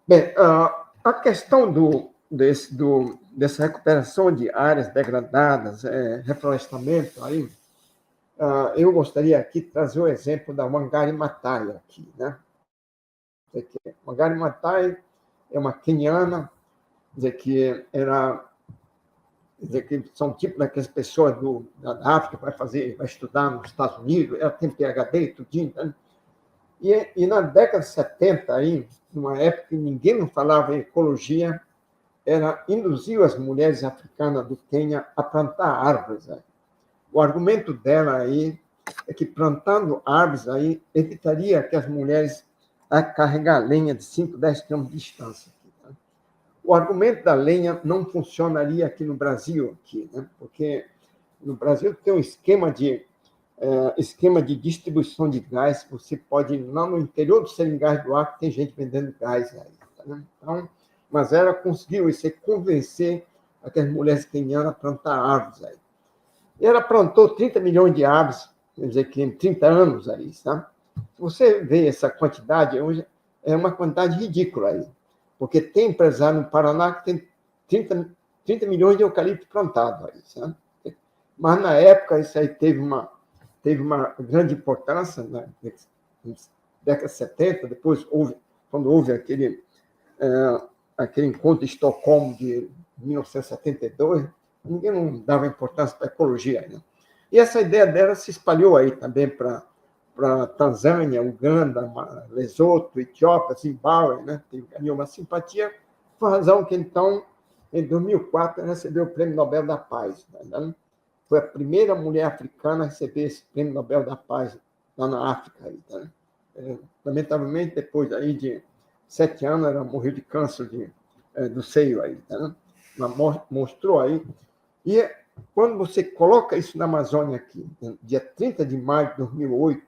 Bem, a questão dessa recuperação de áreas degradadas, reflorestamento, aí, eu gostaria aqui de trazer o exemplo da Wangari Maathai aqui. Né? Wangari Maathai é uma queniana, que são tipo daquelas pessoas da África que vai estudar nos Estados Unidos, ela tem PhD e tudinho, né? E na década de 70, aí, numa época que ninguém não falava em ecologia, ela induziu as mulheres africanas do Quênia a plantar árvores. Aí. O argumento dela aí é que plantando árvores aí evitaria que as mulheres carregar lenha de 5, 10 quilômetros de distância. Tá? O argumento da lenha não funcionaria aqui no Brasil, né? Porque no Brasil tem um esquema de distribuição de gás, você pode ir lá no interior do Seringás do Acre, tem gente vendendo gás aí. Tá, né? Então, mas ela conseguiu convencer aquelas mulheres quenianas a plantar árvores aí. E ela plantou 30 milhões de árvores, quer dizer, que em 30 anos aí, tá? Se você vê essa quantidade, hoje é uma quantidade ridícula aí, porque tem empresário no Paraná que tem 30 milhões de eucalipto plantado aí, sabe? Mas, na época, isso aí teve uma grande importância, né? Na década de 70, depois, quando houve aquele encontro de Estocolmo de 1972, ninguém não dava importância para a ecologia, né? E essa ideia dela se espalhou aí também para Tanzânia, Uganda, Lesoto, Etiópia, Zimbábue, né? Ganhou uma simpatia, por razão que, então, em 2004, ela recebeu o Prêmio Nobel da Paz, né? Foi a primeira mulher africana a receber esse Prêmio Nobel da Paz lá na África. Aí, tá? Lamentavelmente, depois aí de 7 anos, ela morreu de câncer do seio. Aí, tá? Ela mostrou aí. E quando você coloca isso na Amazônia aqui, dia 30 de maio de 2008,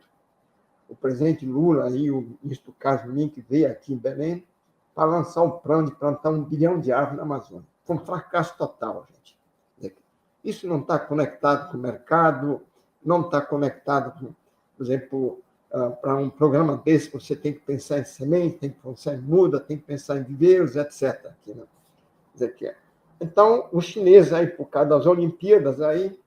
o presidente Lula e o ministro Carlos Mink veio aqui em Belém para lançar um plano de plantar 1 bilhão de árvores na Amazônia. Foi um fracasso total, gente. Isso não está conectado com o mercado, não está conectado com, por exemplo, para um programa desse, você tem que pensar em semente, tem que pensar em muda, tem que pensar em viveiros, etc. Aqui, né? Então, os chineses, aí, por causa das Olimpíadas, aí,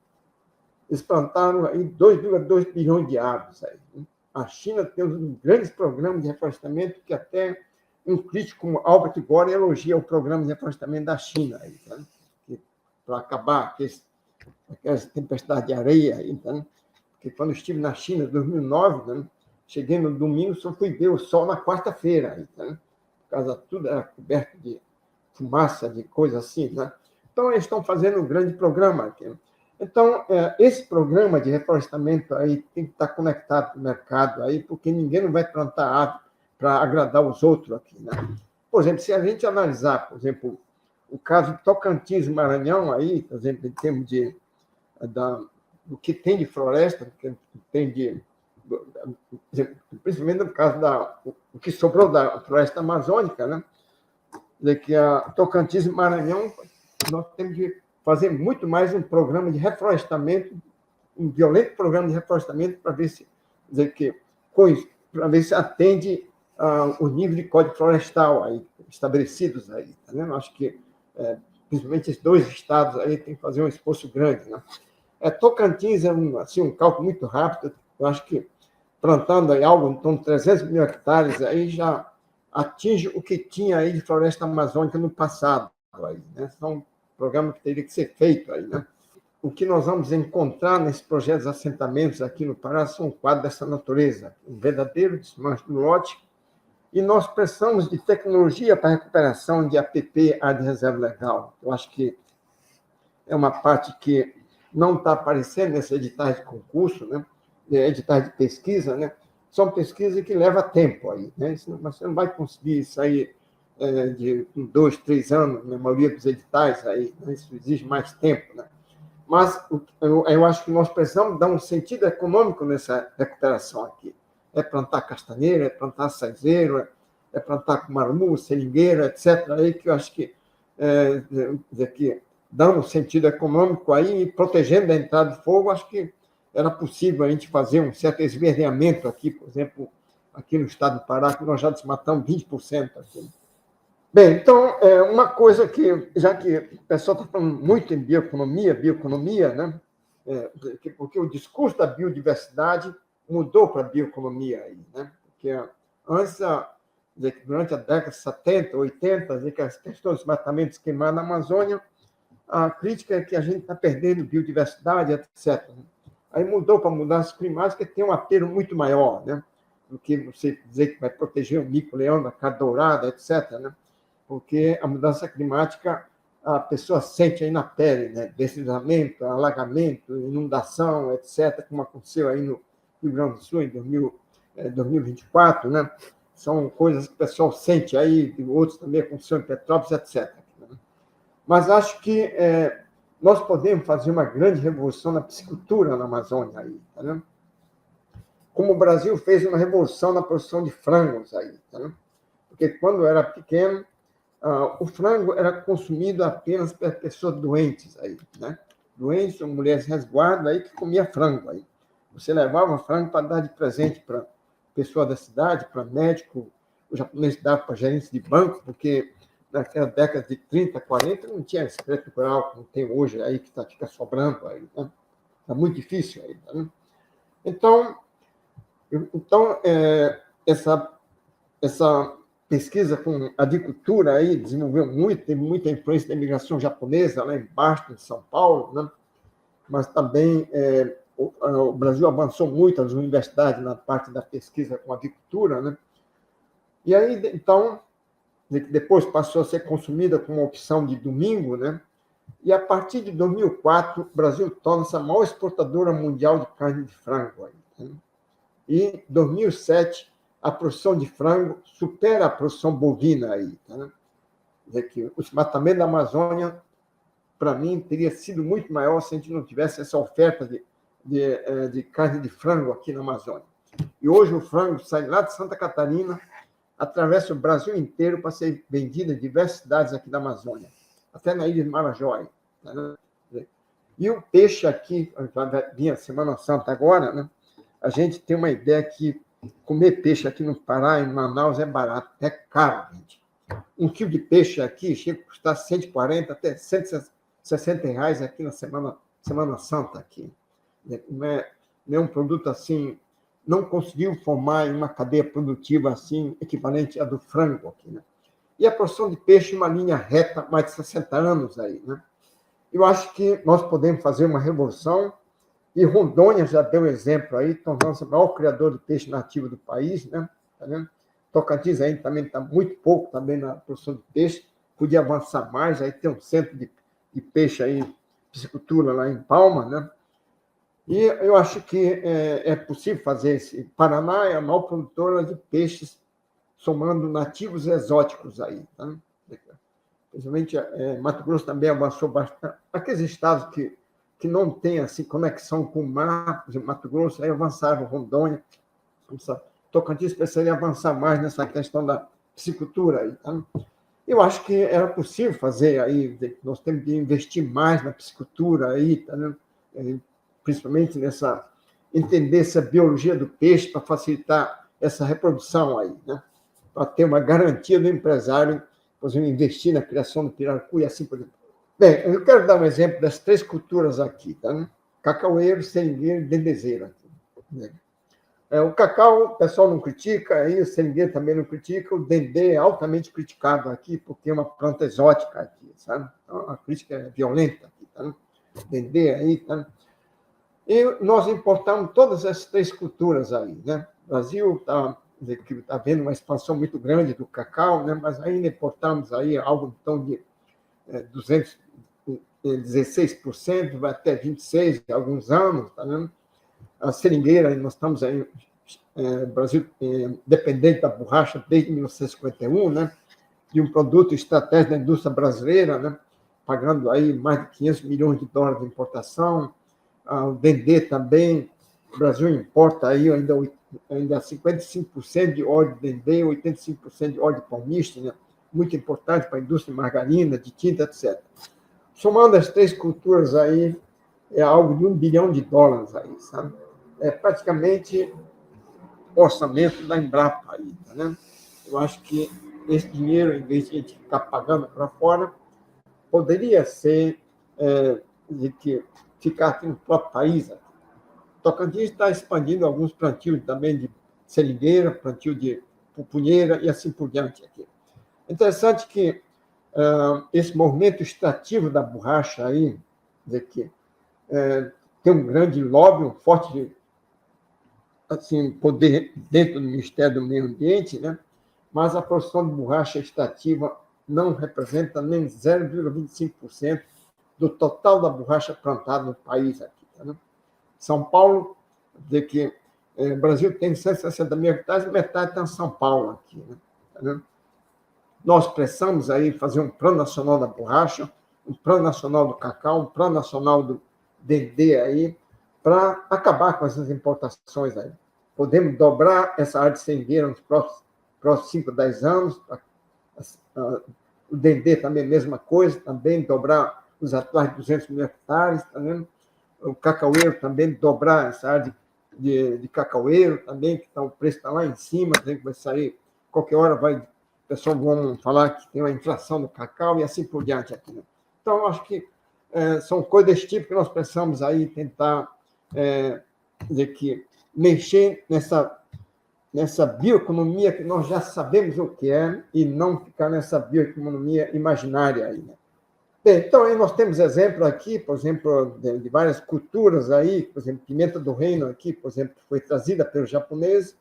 eles plantaram aí 2,2 bilhões de árvores. Aí, né? A China tem um grande programa de reflorestamento que até um crítico como Albert Gore elogia o programa de reflorestamento da China. Aí, tá? Para acabar aquelas tempestades de areia. Aí, tá? Porque quando eu estive na China, em 2009, né? Cheguei no domingo, só fui ver o sol na quarta-feira. Aí, tá? Por causa de tudo era coberto de fumaça, de coisa assim. Né? Então, eles estão fazendo um grande programa aqui. Então, esse programa de reflorestamento aí tem que estar conectado com o mercado, aí, porque ninguém não vai plantar árvore para agradar os outros aqui. Né? Por exemplo, se a gente analisar, por exemplo, o caso de Tocantins e Maranhão, aí, por exemplo, em termos do que tem de floresta, do que tem principalmente no caso o que sobrou da floresta amazônica, né? De que a Tocantins e Maranhão, nós temos de fazer muito mais um programa de reflorestamento, um violento programa de reflorestamento para ver se atende o nível de código florestal aí, estabelecidos aí. Tá vendo? Acho que, principalmente esses 2 estados aí, tem que fazer um esforço grande. Né? Tocantins é um cálculo muito rápido. Eu acho que plantando aí algo em torno de 300 mil hectares, aí já atinge o que tinha aí de floresta amazônica no passado. Aí, né? São um programa que teria que ser feito aí. Né? O que nós vamos encontrar nesses projetos de assentamentos aqui no Pará são um quadro dessa natureza, um verdadeiro desmanche do lote. E nós precisamos de tecnologia para a recuperação de APP, área de reserva legal. Eu acho que é uma parte que não está aparecendo nesses editais de concurso, né? Editais de pesquisa, né? São pesquisas que levam tempo aí, né? Você não vai conseguir sair de 2, 3 anos, na maioria dos editais aí, né? Isso exige mais tempo, né? Mas eu acho que nós precisamos dar um sentido econômico nessa recuperação aqui. É plantar castanheira, é plantar saizeiro, é plantar cumaru, seringueira, etc. Aí que eu acho que dando um sentido econômico aí e protegendo a entrada de fogo, acho que era possível a gente fazer um certo esverdeamento aqui, por exemplo, aqui no estado do Pará, que nós já desmatamos 20% aqui. Bem, então, uma coisa que, já que o pessoal está falando muito em bioeconomia, né? Porque o discurso da biodiversidade mudou para a bioeconomia aí, né? Porque antes, durante a década de 70, 80, que as questões dos desmatamentos queimados na Amazônia, a crítica é que a gente está perdendo biodiversidade, etc. Aí mudou para mudanças climáticas, que tem um apelo muito maior, né? Do que você dizer que vai proteger o mico-leão da cara dourada, etc., né? Porque a mudança climática, a pessoa sente aí na pele, né? Deslizamento, alagamento, inundação, etc., como aconteceu aí no Rio Grande do Sul em 2024, né? São coisas que o pessoal sente aí, outros também aconteceram em Petrópolis, etc. Mas acho que nós podemos fazer uma grande revolução na piscicultura na Amazônia aí, tá vendo? Como o Brasil fez uma revolução na produção de frangos aí, tá vendo? Porque quando eu era pequeno, o frango era consumido apenas por pessoas doentes aí, né? Doentes, mulheres resguardo aí que comia frango aí. Você levava frango para dar de presente para pessoa da cidade, para médico, o japonês dava para gerente de banco, porque naquela década de 30, 40 não tinha esse crédito rural como tem hoje aí, que fica sobrando aí, né? Está muito difícil aí, né? Então essa pesquisa com agricultura aí desenvolveu muito, teve muita influência da imigração japonesa lá embaixo, em São Paulo, né? Mas também o Brasil avançou muito, as universidades, na parte da pesquisa com agricultura, né? E aí, então, depois passou a ser consumida como opção de domingo, né? E a partir de 2004, o Brasil torna-se a maior exportadora mundial de carne de frango. Aí, né? E em 2007, a produção de frango supera a produção bovina aí, tá? Que o desmatamento da Amazônia, para mim, teria sido muito maior se a gente não tivesse essa oferta de carne de frango aqui na Amazônia. E hoje o frango sai lá de Santa Catarina, atravessa o Brasil inteiro para ser vendido em diversas cidades aqui da Amazônia, até na ilha de Marajó. Tá? E o peixe aqui, vinha Semana Santa agora, né? A gente tem uma ideia que comer peixe aqui no Pará, em Manaus, é barato, é caro, gente. Um quilo de peixe aqui chega a custar 140 até 160 reais aqui na Semana Santa. Aqui. Não é um produto assim, não conseguiu formar em uma cadeia produtiva assim, equivalente à do frango aqui, né? E a produção de peixe em uma linha reta, mais de 60 anos aí, né? Eu acho que nós podemos fazer uma revolução. E Rondônia já deu exemplo aí, tornando-se o maior criador de peixe nativo do país, né? Tá vendo? Tocantins aí também está muito pouco também na produção de peixe, podia avançar mais, aí tem um centro de peixe aí, piscicultura lá em Palma, né? E eu acho que é possível fazer isso. Paraná é a maior produtora de peixes, somando nativos e exóticos aí, tá? Principalmente Mato Grosso também avançou bastante. Aqueles estados que não têm assim, conexão com o mar, por exemplo, Mato Grosso, aí avançaram, Rondônia, Tocantins precisaria avançar mais nessa questão da piscicultura aí, tá? Eu acho que era possível fazer aí, nós temos que investir mais na piscicultura aí, tá, né? Principalmente entender essa biologia do peixe para facilitar essa reprodução aí, né? Para ter uma garantia do empresário, por exemplo, investir na criação do pirarucu e assim por diante. Bem, eu quero dar um exemplo das 3 culturas aqui, tá, né? Cacaueiro, seringueiro e dendezeiro. Aqui, né? O cacau, o pessoal não critica, aí o seringueiro também não critica, o dendê é altamente criticado aqui, porque é uma planta exótica aqui, sabe? Então, a crítica é violenta aqui, tá, né? Dendê aí, tá? E nós importamos todas essas 3 culturas aí, né? O Brasil está vendo uma expansão muito grande do cacau, né? Mas ainda importamos aí algo em torno de 216%, vai até 26% em alguns anos, tá vendo? A seringueira, nós estamos aí, Brasil dependente da borracha desde 1951, né? De um produto estratégico da indústria brasileira, né? Pagando aí mais de 500 milhões de dólares de importação. O dendê também, o Brasil importa aí ainda 55% de óleo de dendê, 85% de óleo de palmiste, né? Muito importante para a indústria de margarina, de tinta, etc. Somando as 3 culturas aí, é algo de $1 bilhão aí, sabe? É praticamente o orçamento da Embrapa aí, tá, né? Eu acho que esse dinheiro, em vez de a gente ficar pagando para fora, poderia ser de que ficar aqui no próprio país. Tocantins está expandindo alguns plantios também de seringueira, plantio de pupunheira e assim por diante aqui. Interessante que esse movimento extrativo da borracha aí, que tem um grande lobby, um forte assim, poder dentro do Ministério do Meio Ambiente, né? Mas a produção de borracha extrativa não representa nem 0,25% do total da borracha plantada no país aqui. Tá, né? São Paulo, que o Brasil tem 160 mil hectares, metade está em São Paulo aqui. Né? Tá, né? Nós precisamos aí fazer um plano nacional da borracha, um plano nacional do cacau, um plano nacional do dendê aí, para acabar com essas importações aí. Podemos dobrar essa área de seringueira nos próximos 5, 10 anos, O Dendê também, mesma coisa, também dobrar os atuais 200 mil hectares, tá vendo? O cacaueiro também, dobrar essa área de cacaueiro também, que o preço está lá em cima, que vai sair, qualquer hora o pessoal vão falar que tem uma inflação do cacau e assim por diante aqui, né? Então, eu acho que são coisas desse tipo que nós precisamos aí tentar dizer que mexer nessa bioeconomia que nós já sabemos o que é e não ficar nessa bioeconomia imaginária aí, né? Bem, então aí nós temos exemplo aqui, por exemplo, de várias culturas aí, por exemplo, pimenta do reino aqui, por exemplo, que foi trazida pelos japoneses.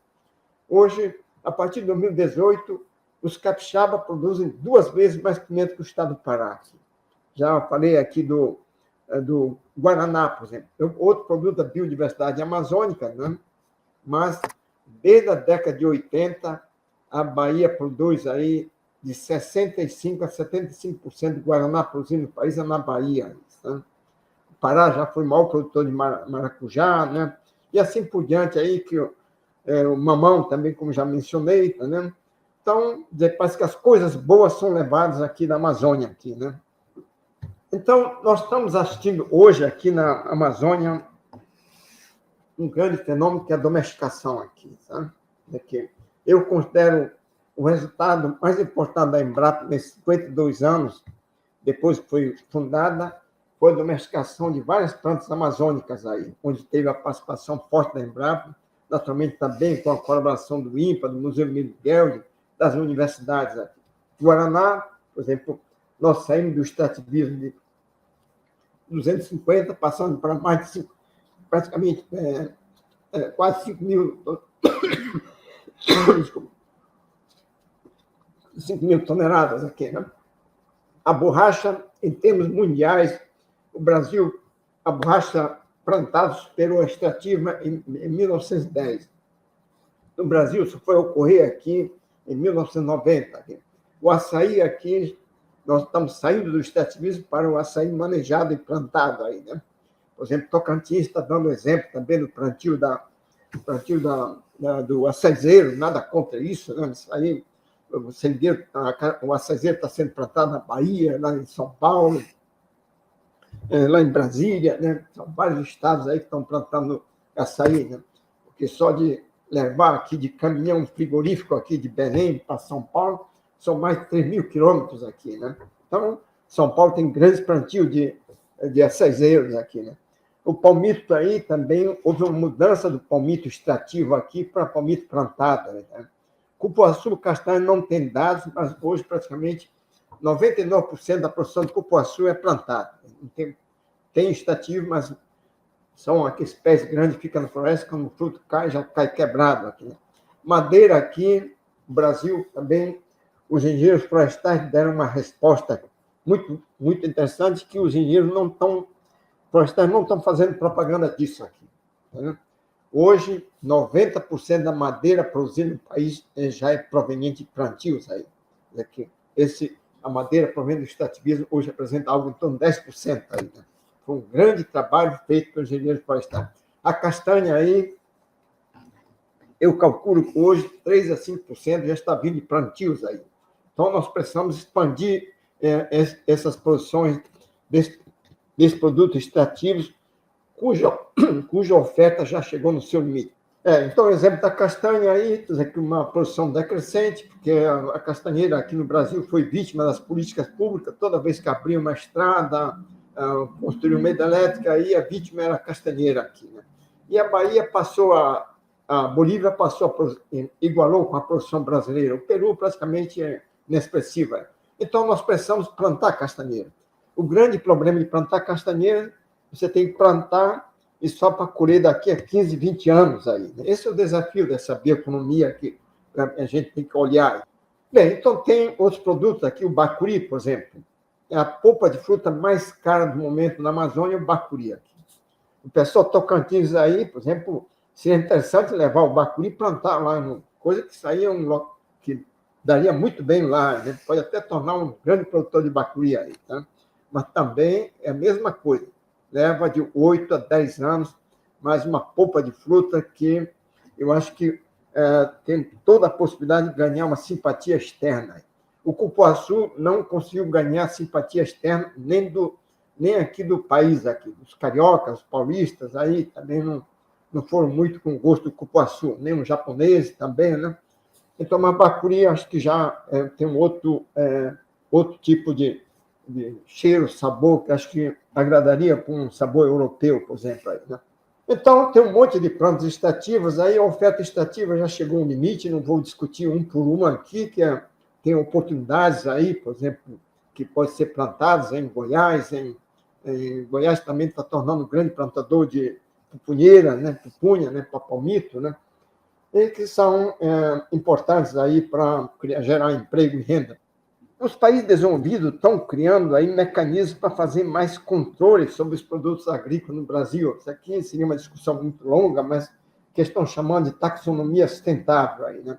Hoje, a partir de 2018, os capixaba produzem 2 vezes mais pimenta que o estado do Pará. Já falei aqui do Guaraná, por exemplo, outro produto da biodiversidade amazônica, né? Mas desde a década de 80, a Bahia produz aí de 65% a 75% de Guaraná produzido no país é na Bahia. Né? O Pará já foi o maior produtor de maracujá, né? E assim por diante, aí, que o mamão também, como já mencionei. Tá, né? Então, parece que as coisas boas são levadas aqui da Amazônia. Aqui, né? Então, nós estamos assistindo hoje aqui na Amazônia um grande fenômeno que é a domesticação aqui. Sabe? Eu considero o resultado mais importante da Embrapa nesses 52 anos, depois que foi fundada, foi a domesticação de várias plantas amazônicas aí, onde teve a participação forte da Embrapa, naturalmente também com a colaboração do INPA, do Museu Emílio Gueldi, das universidades aqui. Guaraná, por exemplo, nós saímos do extrativismo de 250, passando para mais de 5, praticamente quase 5 mil... Desculpa. 5 mil toneladas aqui, né? A borracha, em termos mundiais, o Brasil, a borracha plantada superou a extrativa em 1910. No Brasil, isso foi ocorrer aqui em 1990. Aqui. O açaí aqui, nós estamos saindo do extrativismo para o açaí manejado e plantado aí, né? Por exemplo, Tocantins está dando exemplo também do plantio do açaizeiro, nada contra isso, né? Isso aí, o açaizeiro está sendo plantado na Bahia, lá em São Paulo, lá em Brasília, né? São vários estados aí que estão plantando açaí, né? Porque só de levar aqui de caminhão frigorífico aqui de Belém para São Paulo, são mais de 3 mil quilômetros aqui, né? Então, São Paulo tem grandes plantios de açaizeiros aqui, né? O palmito aí também, houve uma mudança do palmito extrativo aqui para palmito plantado, né? Cupuaçu, castanha não tem dados, mas hoje praticamente 99% da produção de cupuaçu é plantada. Tem extrativo, mas são aqueles pés grandes que ficam na floresta, quando o fruto cai, já cai quebrado aqui. Né? Madeira aqui, no Brasil também, os engenheiros florestais deram uma resposta muito, muito interessante, que os engenheiros florestais não estão fazendo propaganda disso aqui. Né? Hoje, 90% da madeira produzida no país já é proveniente de plantios aí. A madeira proveniente do extrativismo hoje representa algo em torno de 10% aí. Né? Foi um grande trabalho feito pelos engenheiros florestais. A castanha aí, eu calculo que hoje 3 a 5% já está vindo de plantios aí. Então, nós precisamos expandir essas produções desses produtos extrativos, cuja oferta já chegou no seu limite. Então, o exemplo da castanha aí, quer dizer, que uma produção decrescente, porque a castanheira aqui no Brasil foi vítima das políticas públicas, toda vez que abriu uma estrada, construiu uma hidrelétrica, aí a vítima era a castanheira aqui. Né? E a Bahia a Bolívia igualou com a produção brasileira. O Peru praticamente é inexpressiva. Então, nós precisamos plantar castanheira. O grande problema de plantar castanheira, você tem que plantar e só para colher daqui a 15, 20 anos aí. Esse é o desafio dessa bioeconomia que a gente tem que olhar. Bem, então tem outros produtos aqui, o bacuri, por exemplo. É a polpa de fruta mais cara do momento na Amazônia, o bacuri aqui. O pessoal Tocantins aí, por exemplo, seria interessante levar o bacuri e plantar lá, coisa que isso aí que daria muito bem lá. A gente pode até tornar um grande produtor de bacuri aí, tá? Mas também é a mesma coisa. Leva de 8 a 10 anos, mas uma polpa de fruta que eu acho que tem toda a possibilidade de ganhar uma simpatia externa. o cupuaçu não conseguiu ganhar simpatia externa nem aqui do país, aqui, os cariocas, os paulistas, aí também não foram muito com o gosto do cupuaçu, nem os japoneses também, né? Então, mas bacuri acho que já tem outro tipo de cheiro, sabor, que acho que agradaria com um sabor europeu, por exemplo. Aí, né? Então, tem um monte de plantas estativas, aí a oferta estativa já chegou ao limite, não vou discutir um por um aqui, tem oportunidades aí, por exemplo, que podem ser plantadas em Goiás. Em Goiás também está tornando um grande plantador de pupunheira, né? Pupunha, né? Papalmito, né? E que são importantes aí para gerar emprego e renda. Os países desenvolvidos estão criando aí mecanismos para fazer mais controle sobre os produtos agrícolas no Brasil. Isso aqui seria uma discussão muito longa, mas que estão chamando de taxonomia sustentável aí, né?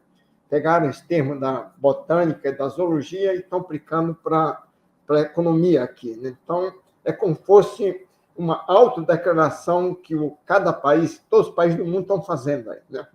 Pegaram esse termo da botânica e da zoologia e estão aplicando para a economia aqui, né? Então, é como se fosse uma autodeclaração que cada país, todos os países do mundo estão fazendo aí, né?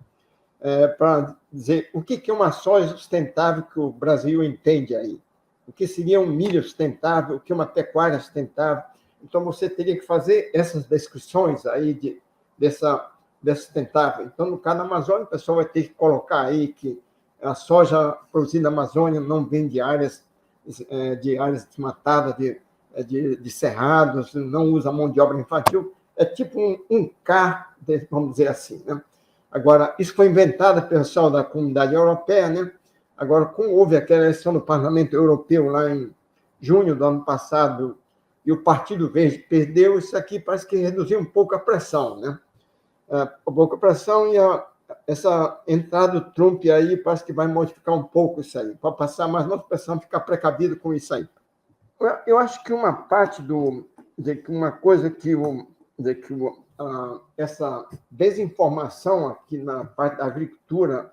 Para dizer o que é uma soja sustentável que o Brasil entende aí. O que seria um milho sustentável, o que é uma pecuária sustentável. Então, você teria que fazer essas descrições aí dessa sustentável. Então, no caso da Amazônia, o pessoal vai ter que colocar aí que a soja produzida na Amazônia não vem de áreas desmatadas, de cerrados, não usa mão de obra infantil. É tipo um K, vamos dizer assim, né? Agora, isso foi inventado pelo pessoal da Comunidade Europeia, né? Agora, como houve aquela eleição do Parlamento Europeu lá em junho do ano passado e o Partido Verde perdeu, isso aqui parece que reduziu um pouco a pressão, né? Um pouco a pressão e essa entrada do Trump aí parece que vai modificar um pouco isso aí, para passar mais uma pressão, ficar precavido com isso aí. Eu acho que uma parte uma coisa que essa desinformação aqui na parte da agricultura,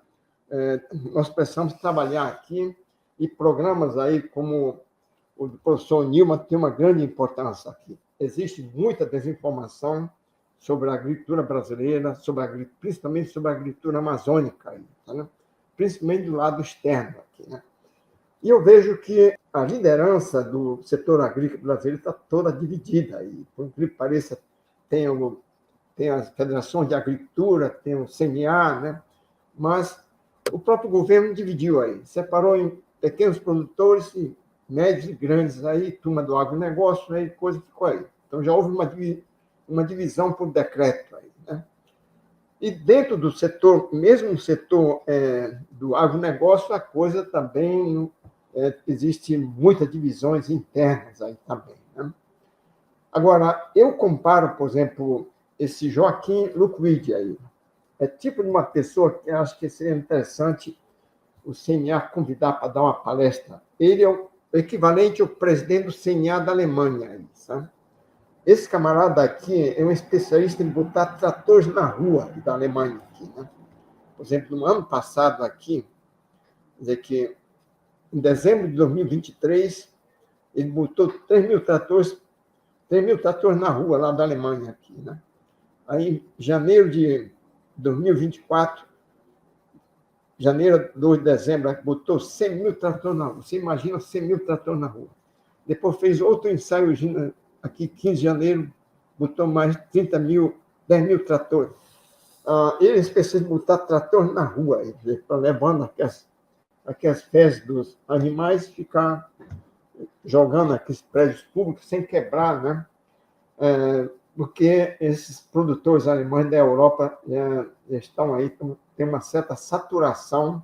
nós precisamos trabalhar aqui, e programas aí como o do professor Nilman tem uma grande importância aqui. Existe muita desinformação sobre a agricultura brasileira, principalmente sobre a agricultura amazônica, aí, tá, né? Principalmente do lado externo aqui, né? E eu vejo que a liderança do setor agrícola brasileiro está toda dividida aí. Por incrível que pareça, tem as federações de agricultura, tem o CNA, né? Mas o próprio governo dividiu aí, separou em pequenos produtores, médios e grandes, aí, turma do agronegócio, aí, coisa ficou aí. Então, já houve uma divisão por decreto aí, né? E dentro do setor, mesmo no setor do agronegócio, a coisa também existe muitas divisões internas aí também, né? Agora, eu comparo, por exemplo, esse Joaquim Luquid aí. É tipo de uma pessoa que eu acho que seria interessante o CNA convidar para dar uma palestra. Ele é o equivalente ao presidente do CNA da Alemanha, aí, sabe? Esse camarada aqui é um especialista em botar tratores na rua da Alemanha aqui, né? Por exemplo, no ano passado aqui, quer dizer que em dezembro de 2023, ele botou 3.000 tratores na rua lá da Alemanha aqui, né? Aí, em janeiro de 2024, janeiro, 2 de dezembro, botou 100.000 tratores na rua. Você imagina 100.000 tratores na rua. Depois fez outro ensaio aqui, 15 de janeiro, botou mais 10.000 tratores. Ele é especialista em botar tratores na rua, para levando aquelas fezes dos animais e ficar jogando aqueles prédios públicos sem quebrar, né? Porque esses produtores alemães da Europa estão aí, tem uma certa saturação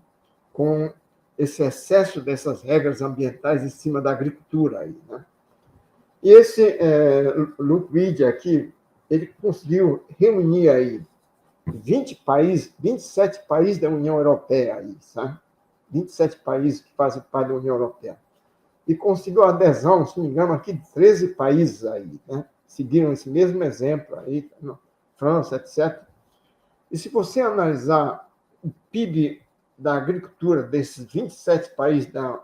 com esse excesso dessas regras ambientais em cima da agricultura aí, né? E esse Luquid aqui, ele conseguiu reunir aí 27 países da União Europeia aí, sabe? 27 países que fazem parte da União Europeia. E conseguiu adesão, se não me engano, aqui de 13 países aí, né? Seguiram esse mesmo exemplo aí, França, etc. E se você analisar o PIB da agricultura desses 27 países da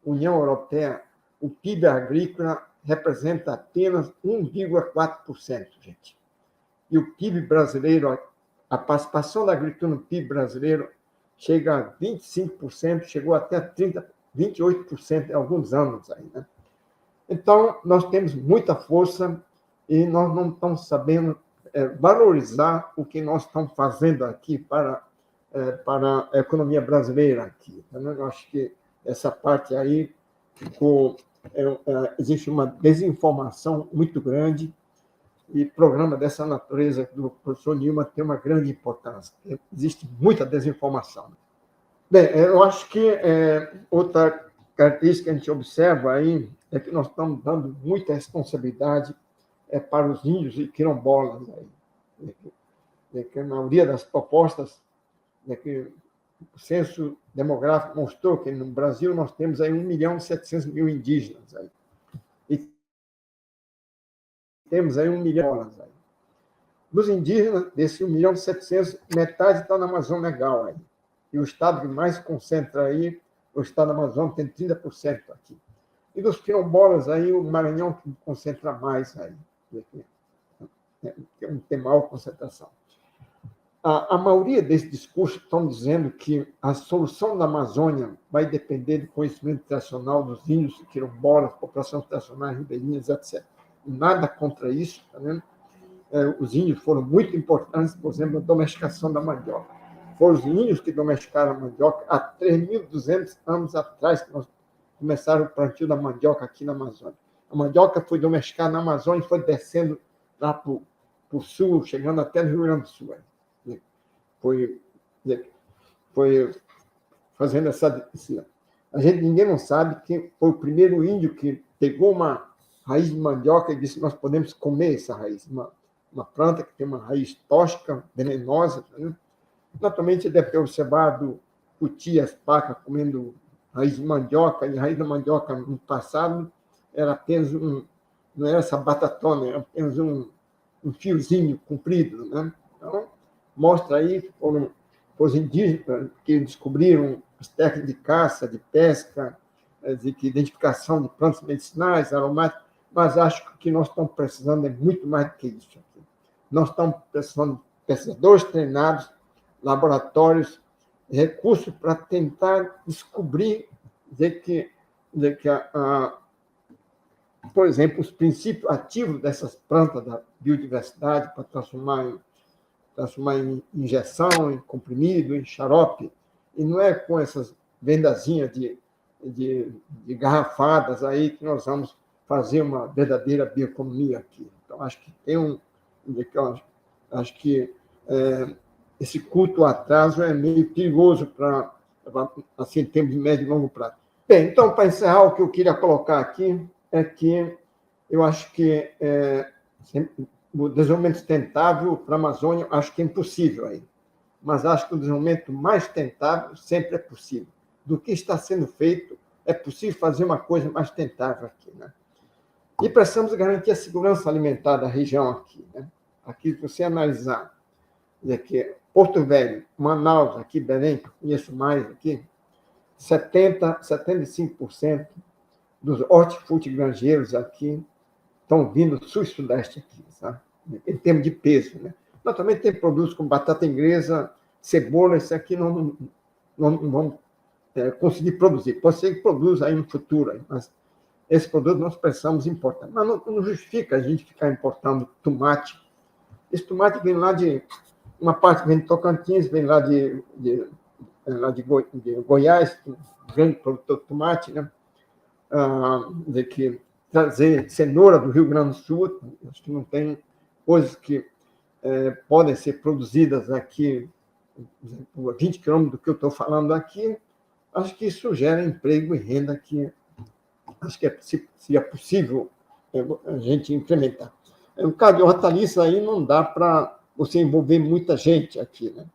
União Europeia, o PIB agrícola representa apenas 1,4%, gente. E o PIB brasileiro, a participação da agricultura no PIB brasileiro chega a 25%, chegou até 28% em alguns anos aí, né? Então, nós temos muita força e nós não estamos sabendo valorizar o que nós estamos fazendo aqui para a economia brasileira aqui. Eu acho que essa parte aí ficou... existe uma desinformação muito grande e programa dessa natureza do professor Nilman tem uma grande importância. Existe muita desinformação. Bem, eu acho que outra característica que a gente observa aí é que nós estamos dando muita responsabilidade para os índios e quilombolas. Aí. Que a maioria das propostas, que o censo demográfico mostrou que no Brasil nós temos aí 1.700.000 indígenas. Aí. E temos aí 1 milhão. Aí. Dos indígenas, desses 1.700.000, metade está na Amazônia Legal. Aí. E o estado que mais concentra aí, o estado do Amazonas tem 30% aqui. E dos quilombolas, aí, o Maranhão que concentra mais aí. Tem maior concentração. A maioria desses discursos estão dizendo que a solução da Amazônia vai depender do conhecimento tradicional dos índios, quilombolas, populações tradicionais, ribeirinhas, etc. Nada contra isso. Tá vendo? Os índios foram muito importantes, por exemplo, na domesticação da mandioca. Foram os índios que domesticaram a mandioca há 3.200 anos atrás, que nós começaram o plantio da mandioca aqui na Amazônia. A mandioca foi domesticada na Amazônia e foi descendo lá para o sul, chegando até no Rio Grande do Sul. Foi fazendo essa... Ninguém não sabe que foi o primeiro índio que pegou uma raiz de mandioca e disse: nós podemos comer essa raiz. Uma planta que tem uma raiz tóxica, venenosa. Né? Naturalmente, deve ter observado o tio, as pacas comendo raiz de mandioca, e a raiz da mandioca no passado era apenas não era essa batatona, era apenas um fiozinho comprido. Né? Então, mostra aí foram os indígenas que descobriram as técnicas de caça, de pesca, de identificação de plantas medicinais, aromáticas, mas acho que o que nós estamos precisando é muito mais do que isso. Nós estamos precisando de pesquisadores treinados, laboratórios, recursos para tentar descobrir por exemplo, os princípios ativos dessas plantas da biodiversidade para transformar em injeção, em comprimido, em xarope, e não é com essas vendazinhas de garrafadas aí que nós vamos fazer uma verdadeira bioeconomia aqui. Então, acho que acho que esse culto ao atraso é meio perigoso para assim, em termos de médio e longo prazo. Bem, então, para encerrar, o que eu queria colocar aqui é que eu acho que o desenvolvimento sustentável para a Amazônia, acho que é impossível aí. Mas acho que o desenvolvimento mais sustentável sempre é possível. Do que está sendo feito, é possível fazer uma coisa mais sustentável aqui. Né? E precisamos garantir a segurança alimentar da região aqui. Né? Aqui, se você analisar, aqui, Porto Velho, Manaus, aqui, Belém, que eu conheço mais aqui, 75% dos hortifrutigranjeiros aqui estão vindo do sul e sudeste aqui, sabe? Em termos de peso. Né? Nós também temos produtos como batata inglesa, cebola, isso aqui não vamos conseguir produzir. Pode ser que produza aí no futuro, mas esse produto nós precisamos importar. Mas não justifica a gente ficar importando tomate. Esse tomate vem lá de... Uma parte vem de Tocantins, vem lá de Goiás, um grande produtor de tomate, né? Que trazer cenoura do Rio Grande do Sul, acho que não tem coisas que podem ser produzidas aqui, a 20 quilômetros do que eu estou falando aqui, acho que isso gera emprego e renda que acho que seria possível a gente implementar. No caso de hortaliça, aí não dá para você envolver muita gente aqui, né?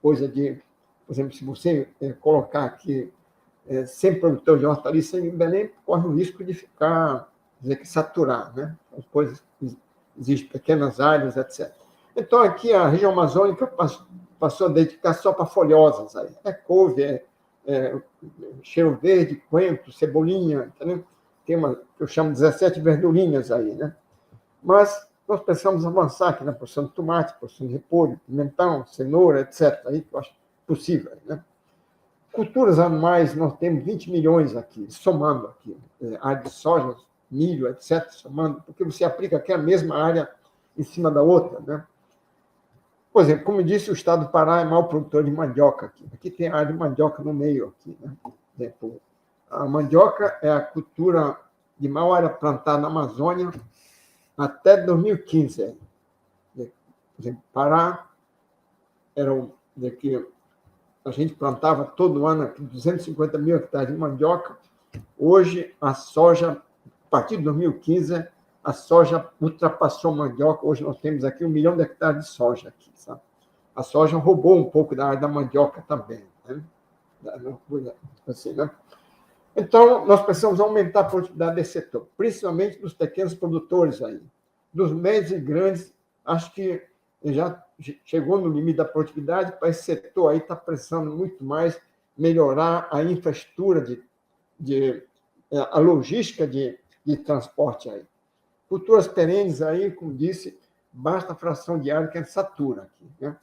Coisa de, por exemplo, se você colocar aqui 100 produtores de hortaliça em Belém, corre o risco de ficar, saturar, né? As coisas, existem pequenas áreas, etc. Então, aqui a região amazônica passou a dedicar só para folhosas. Aí. Couve, cheiro verde, coentro, cebolinha, entendeu? Tem uma que eu chamo de 17 verdurinhas aí, né? Mas nós precisamos avançar aqui na produção de tomate, produção de repolho, pimentão, cenoura, etc. Aí que eu acho possível, né? Culturas anuais, nós temos 20 milhões aqui, somando aqui. Área de soja, milho, etc., somando, porque você aplica aqui a mesma área em cima da outra, né? Por exemplo, como eu disse, o estado do Pará é maior produtor de mandioca aqui. Aqui tem a área de mandioca no meio, aqui, né? Por exemplo, a mandioca é a cultura de maior área plantada na Amazônia até 2015. Por exemplo, Pará era o que a gente plantava todo ano aqui 250 mil hectares de mandioca. Hoje, a soja, a partir de 2015, a soja ultrapassou a mandioca. Hoje nós temos aqui 1 milhão de hectares de soja aqui, sabe? A soja roubou um pouco da área da mandioca também, né? Assim, né? Então, nós precisamos aumentar a produtividade desse setor, principalmente dos pequenos produtores aí. Dos médios e grandes, acho que já chegou no limite da produtividade, para esse setor aí está precisando muito mais melhorar a infraestrutura, a logística de transporte aí. Culturas perenes aí, como disse, basta a fração de área que a gente satura aqui, né?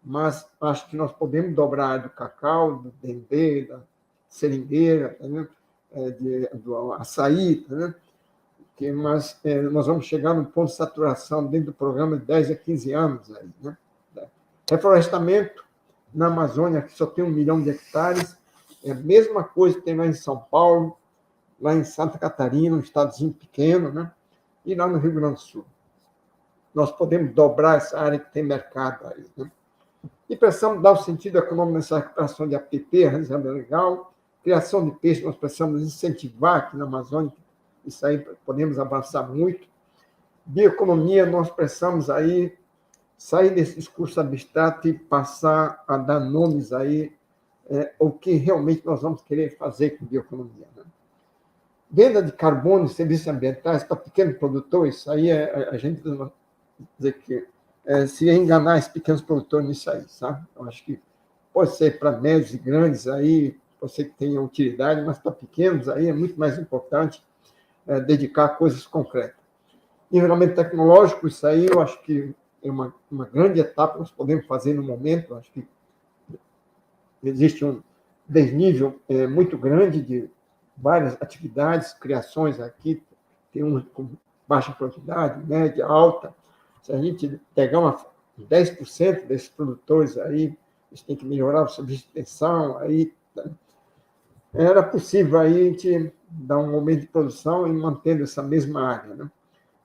Mas acho que nós podemos dobrar a área do cacau, do dendê, da seringueira, né? Do açaí, né? Mas nós vamos chegar num ponto de saturação dentro do programa de 10 a 15 anos. Aí, né? Reflorestamento na Amazônia, que só tem 1 milhão de hectares, é a mesma coisa que tem lá em São Paulo, lá em Santa Catarina, um estadozinho pequeno, né? E lá no Rio Grande do Sul. Nós podemos dobrar essa área que tem mercado aí, né? E precisamos dar o sentido econômico nessa recuperação de APP, reserva legal, criação de peixe, nós precisamos incentivar aqui na Amazônia, isso aí podemos avançar muito. Bioeconomia, nós precisamos aí sair desse discurso abstrato e passar a dar nomes aí o que realmente nós vamos querer fazer com bioeconomia, né? Venda de carbono e serviços ambientais para pequeno produtor, isso aí a gente dizer que se enganar esses pequenos produtores nisso aí, sabe? Eu acho que pode ser para médios e grandes aí, pode ser que tenha utilidade, mas para pequenos aí é muito mais importante dedicar a coisas concretas. Nivelamento tecnológico, isso aí eu acho que é uma grande etapa que nós podemos fazer no momento. Eu acho que existe um desnível muito grande de várias atividades, criações aqui, tem umas com baixa produtividade, média, alta. Se a gente pegar 10% desses produtores aí, eles têm que melhorar o serviço de extensão, aí era possível aí a gente dar um aumento de produção e mantendo essa mesma área, né?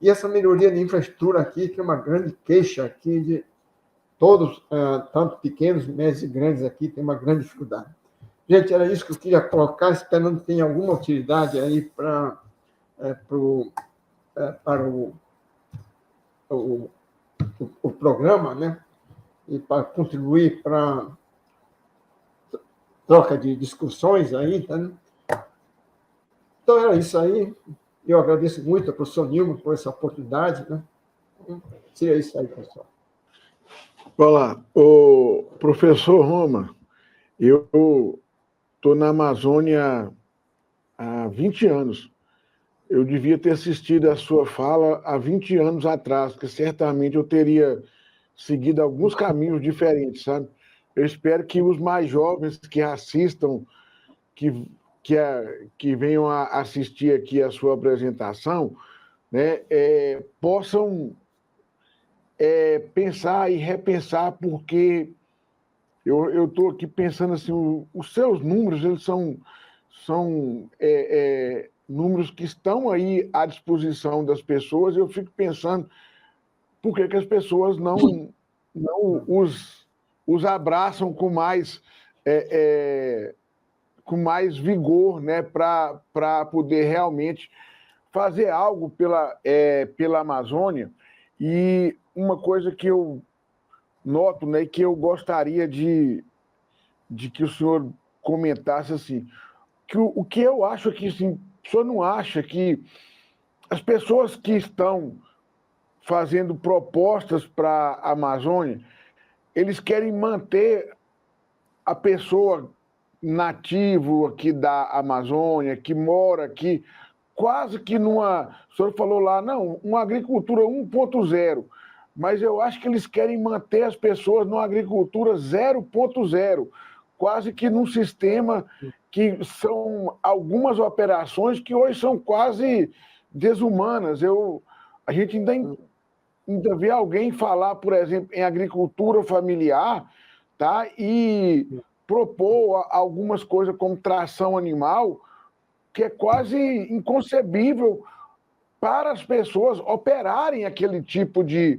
E essa melhoria de infraestrutura aqui, que é uma grande queixa aqui de todos, tanto pequenos, médios e grandes aqui, tem uma grande dificuldade. Gente, era isso que eu queria colocar, esperando que tenha alguma utilidade aí para o programa, né? E para contribuir para troca de discussões aí, tá, né? Então, era isso aí. Eu agradeço muito ao professor Nilman por essa oportunidade, né? Seria isso aí, pessoal. Olá, o professor Roma, eu estou na Amazônia há 20 anos. Eu devia ter assistido a sua fala há 20 anos atrás, que certamente eu teria seguido alguns caminhos diferentes, sabe? Eu espero que os mais jovens que assistam, que venham a assistir aqui a sua apresentação, né, possam pensar e repensar, porque eu estou aqui pensando assim, os seus números, eles são números que estão aí à disposição das pessoas, e eu fico pensando por que as pessoas não os abraçam com mais vigor, né, para poder realmente fazer algo pela Amazônia. E uma coisa que eu noto, né, que eu gostaria de que o senhor comentasse assim, que o que eu acho que, assim, o senhor não acha que as pessoas que estão fazendo propostas para a Amazônia, eles querem manter a pessoa nativo aqui da Amazônia, que mora aqui, quase que numa... O senhor falou lá, não, uma agricultura 1.0, mas eu acho que eles querem manter as pessoas numa agricultura 0.0, quase que num sistema que são algumas operações que hoje são quase desumanas. A gente ainda vê alguém falar, por exemplo, em agricultura familiar, tá? E propor algumas coisas como tração animal, que é quase inconcebível para as pessoas operarem aquele tipo de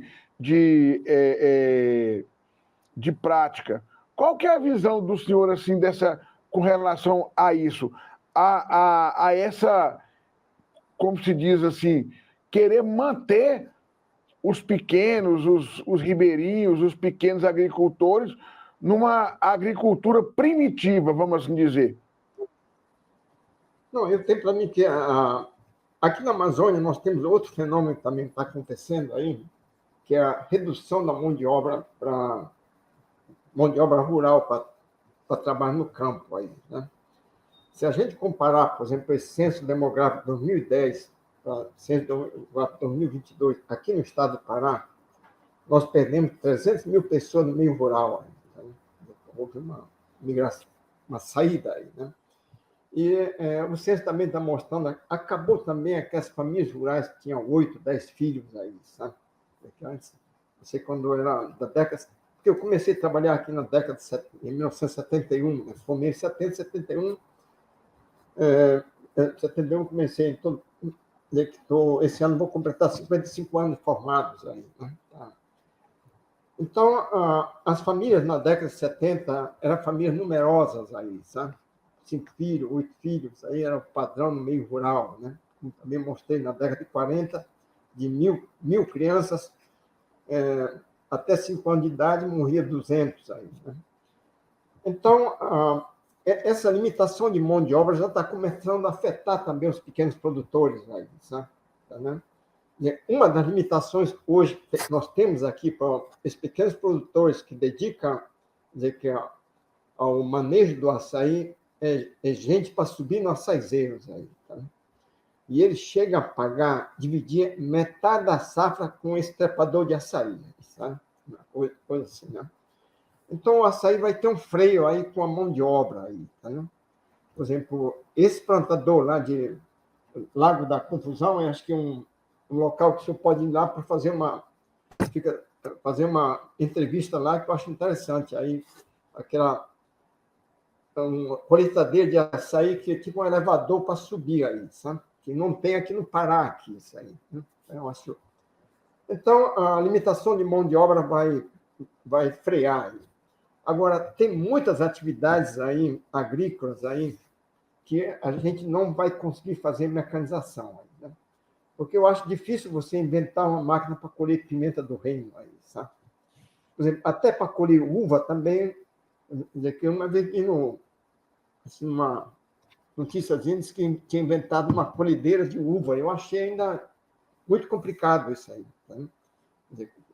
prática. Qual que é a visão do senhor assim com relação a isso, a essa, como se diz assim, querer manter os pequenos, os ribeirinhos, os pequenos agricultores numa agricultura primitiva, vamos assim dizer? Não, eu tenho para mim que aqui na Amazônia nós temos outro fenômeno que também está acontecendo aí, que é a redução da mão de obra rural para trabalhar no campo aí, né? Se a gente comparar, por exemplo, esse censo demográfico de 2010 para o censo demográfico de 2022, aqui no estado do Pará, nós perdemos 300 mil pessoas no meio rural. Aí, né? Houve uma migração, uma saída aí, né? E o censo também está mostrando, acabou também aquelas famílias rurais que tinham 8, 10 filhos aí, sabe? Porque antes, não sei quando era da década... Porque eu comecei a trabalhar aqui na década em 1971, né? Formei em 70, 71. 71 comecei, esse ano vou completar 55 anos formados aí, né? Tá. Então, as famílias na década de 70 eram famílias numerosas aí, sabe? 5 filhos, 8 filhos, aí era o padrão no meio rural, né? Como também mostrei na década de 40, de mil crianças, até 5 anos de idade, morria 200 aí, né? Então, essa limitação de mão de obra já está começando a afetar também os pequenos produtores aí, sabe? Tá, né? Uma das limitações hoje que nós temos aqui para os pequenos produtores que dedicam, ao manejo do açaí, é gente para subir nos açaizeiros aí, tá? E eles chegam a pagar, dividir metade da safra com esse trepador de açaí, sabe? Coisa assim, né? Então, o açaí vai ter um freio aí com a mão de obra aí, tá, né? Por exemplo, esse plantador lá de Lago da Confusão, eu acho que é um local que o senhor pode ir lá para fazer uma entrevista lá, que eu acho interessante. Aí, uma colheitadeira de açaí que é tipo um elevador para subir aí, sabe? Que não tem aqui no Pará, aqui, isso aí, né? Eu acho. Então, a limitação de mão de obra vai frear aí. Agora, tem muitas atividades aí, agrícolas aí, que a gente não vai conseguir fazer mecanização, né? Porque eu acho difícil você inventar uma máquina para colher pimenta do reino aí, sabe? Por exemplo, até para colher uva também, uma vez vi uma notícia diz que tinha inventado uma colhedeira de uva. Eu achei ainda muito complicado isso aí, tá?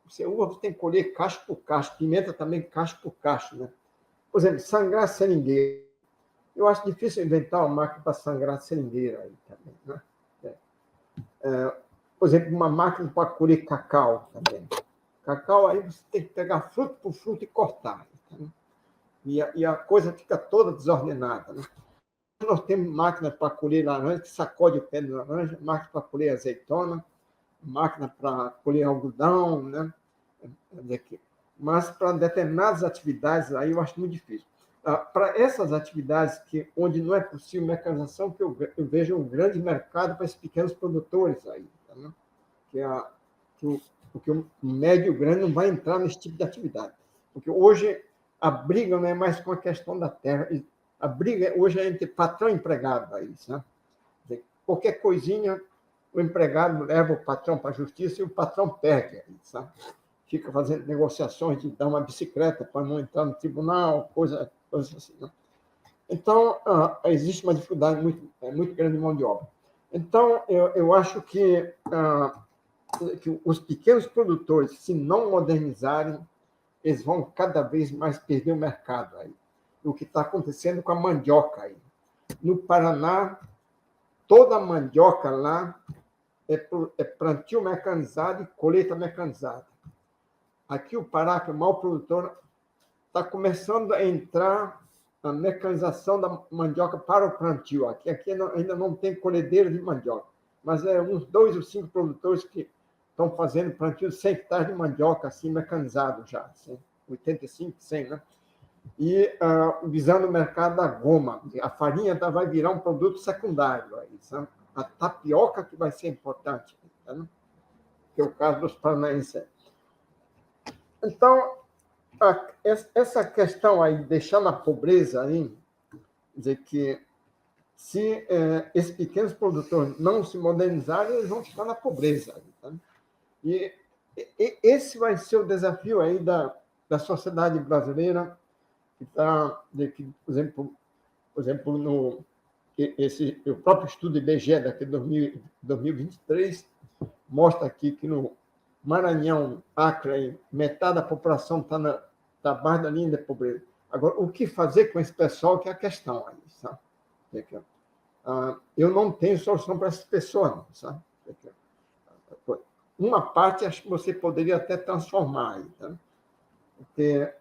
Você uva tem que colher cacho por cacho, pimenta também cacho por cacho, né? Por exemplo, sangrar seringueira. Eu acho difícil inventar uma máquina para sangrar seringueira aí também, né? Por exemplo, uma máquina para colher cacau também. Cacau aí você tem que pegar fruto por fruto e cortar, tá, né? E a coisa fica toda desordenada, né? Nós temos máquina para colher laranja, que sacode o pé de laranja, máquina para colher azeitona, máquina para colher algodão, né? Mas para determinadas atividades aí eu acho muito difícil. Para essas atividades onde não é possível mecanização, que eu vejo um grande mercado para esses pequenos produtores aí, tá, né? Porque o médio e o grande não vai entrar nesse tipo de atividade. Porque hoje a briga não é mais com a questão da terra, a briga hoje é entre patrão e empregado aí, né? Qualquer coisinha, o empregado leva o patrão para a justiça e o patrão perde aí, sabe? Fica fazendo negociações de dar uma bicicleta para não entrar no tribunal, coisa assim, né? Então, existe uma dificuldade muito grande de mão de obra. Então, eu acho que os pequenos produtores, se não modernizarem, eles vão cada vez mais perder o mercado aí. O que está acontecendo com a mandioca aí. No Paraná, toda a mandioca lá é plantio mecanizado e colheita mecanizada. Aqui o Pará, que é o maior produtor, está começando a entrar a mecanização da mandioca para o plantio. Aqui ainda não tem colhedeira de mandioca, mas uns 2 ou 5 produtores que estão fazendo plantio de 100 hectares de mandioca, assim, mecanizado já, assim, 85, 100, né? E visando o mercado da goma. A farinha vai virar um produto secundário. Aí, sabe? A tapioca que vai ser importante, né? Que é o caso dos paranaenses. Então, essa questão aí, deixar na pobreza, aí, dizer que se esses pequenos produtores não se modernizarem, eles vão ficar na pobreza. Aí, tá? E esse vai ser o desafio aí da sociedade brasileira, que está, por exemplo, o próprio estudo IBGE daqui de 2023 mostra aqui que no Maranhão, Acre, metade da população está abaixo da linha de pobreza. Agora, o que fazer com esse pessoal que é a questão aí, sabe? Eu não tenho solução para essas pessoas, não, sabe? Uma parte acho que você poderia até transformar aí, tá? Porque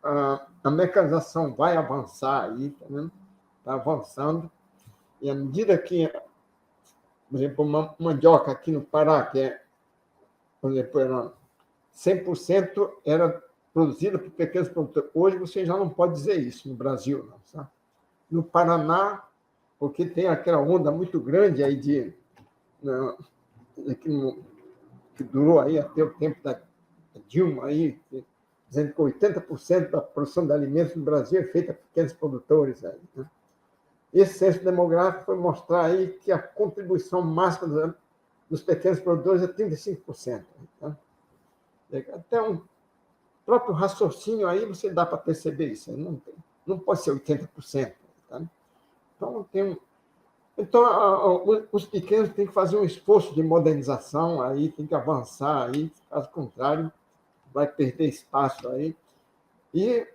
a mecanização vai avançar aí, tá vendo? Está avançando, e à medida que, por exemplo, uma mandioca aqui no Pará, que por exemplo, 100% era produzida por pequenos produtores. Hoje você já não pode dizer isso no Brasil, não, sabe? No Paraná, porque tem aquela onda muito grande aí que durou aí até o tempo da Dilma, aí, dizendo que 80% da produção de alimentos no Brasil é feita por pequenos produtores. Aí, né? Esse censo demográfico foi mostrar aí que a contribuição máxima dos pequenos produtores é 35%. Tá? Até um próprio raciocínio aí você dá para perceber isso. Não pode ser 80%. Tá? Então, os pequenos têm que fazer um esforço de modernização, aí tem que avançar, aí, caso contrário, vai perder espaço aí. E,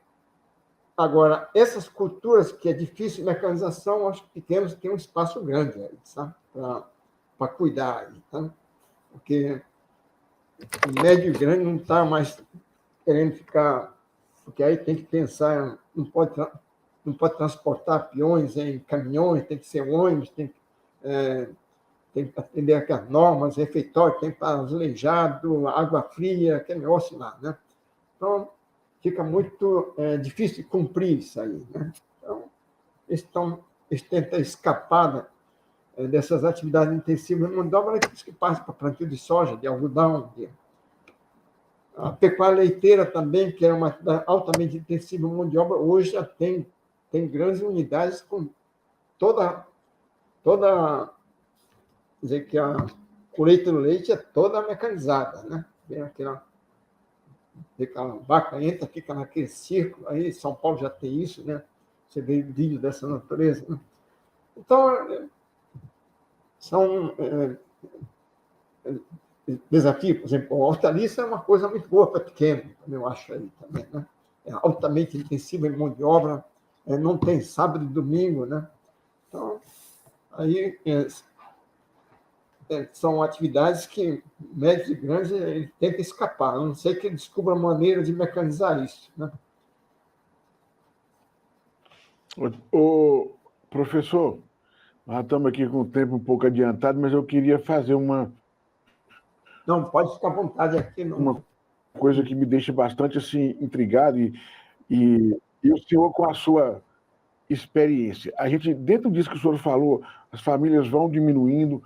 agora, essas culturas que é difícil mecanização, os pequenos têm um espaço grande aí, sabe? Para cuidar aí, tá? Porque o médio e grande não está mais querendo ficar, porque aí tem que pensar, não pode transportar peões em caminhões, tem que ser ônibus, tem que atender aquelas normas, refeitório, tem que estar azulejado, água fria, aquele negócio lá, né? Então, fica muito difícil de cumprir isso aí, né? Então, eles tentam escapar dessas atividades intensivas de mão de obra, que passa para plantio de soja, de algodão. A pecuária leiteira também, que era uma atividade altamente intensiva de mão de obra, hoje já tem grandes unidades com toda quer dizer que a colheita do leite é toda mecanizada, né? Vem aquela vaca entra, fica naquele círculo, aí São Paulo já tem isso, né? Você vê vídeo dessa natureza, né? Então, são desafios. Por exemplo, a hortaliça é uma coisa muito boa para pequeno, eu acho aí também, né? É altamente intensiva em mão de obra, não tem sábado e domingo, né? Então, aí são atividades que médios e grandes ele tentam escapar, a não ser que ele descubra maneira de mecanizar isso, né? O professor, nós estamos aqui com o tempo um pouco adiantado, mas eu queria fazer uma... Não, pode ficar à vontade aqui. Não. Uma coisa que me deixa bastante assim, intrigado, e o senhor, com a sua experiência, a gente, dentro disso que o senhor falou, as famílias vão diminuindo,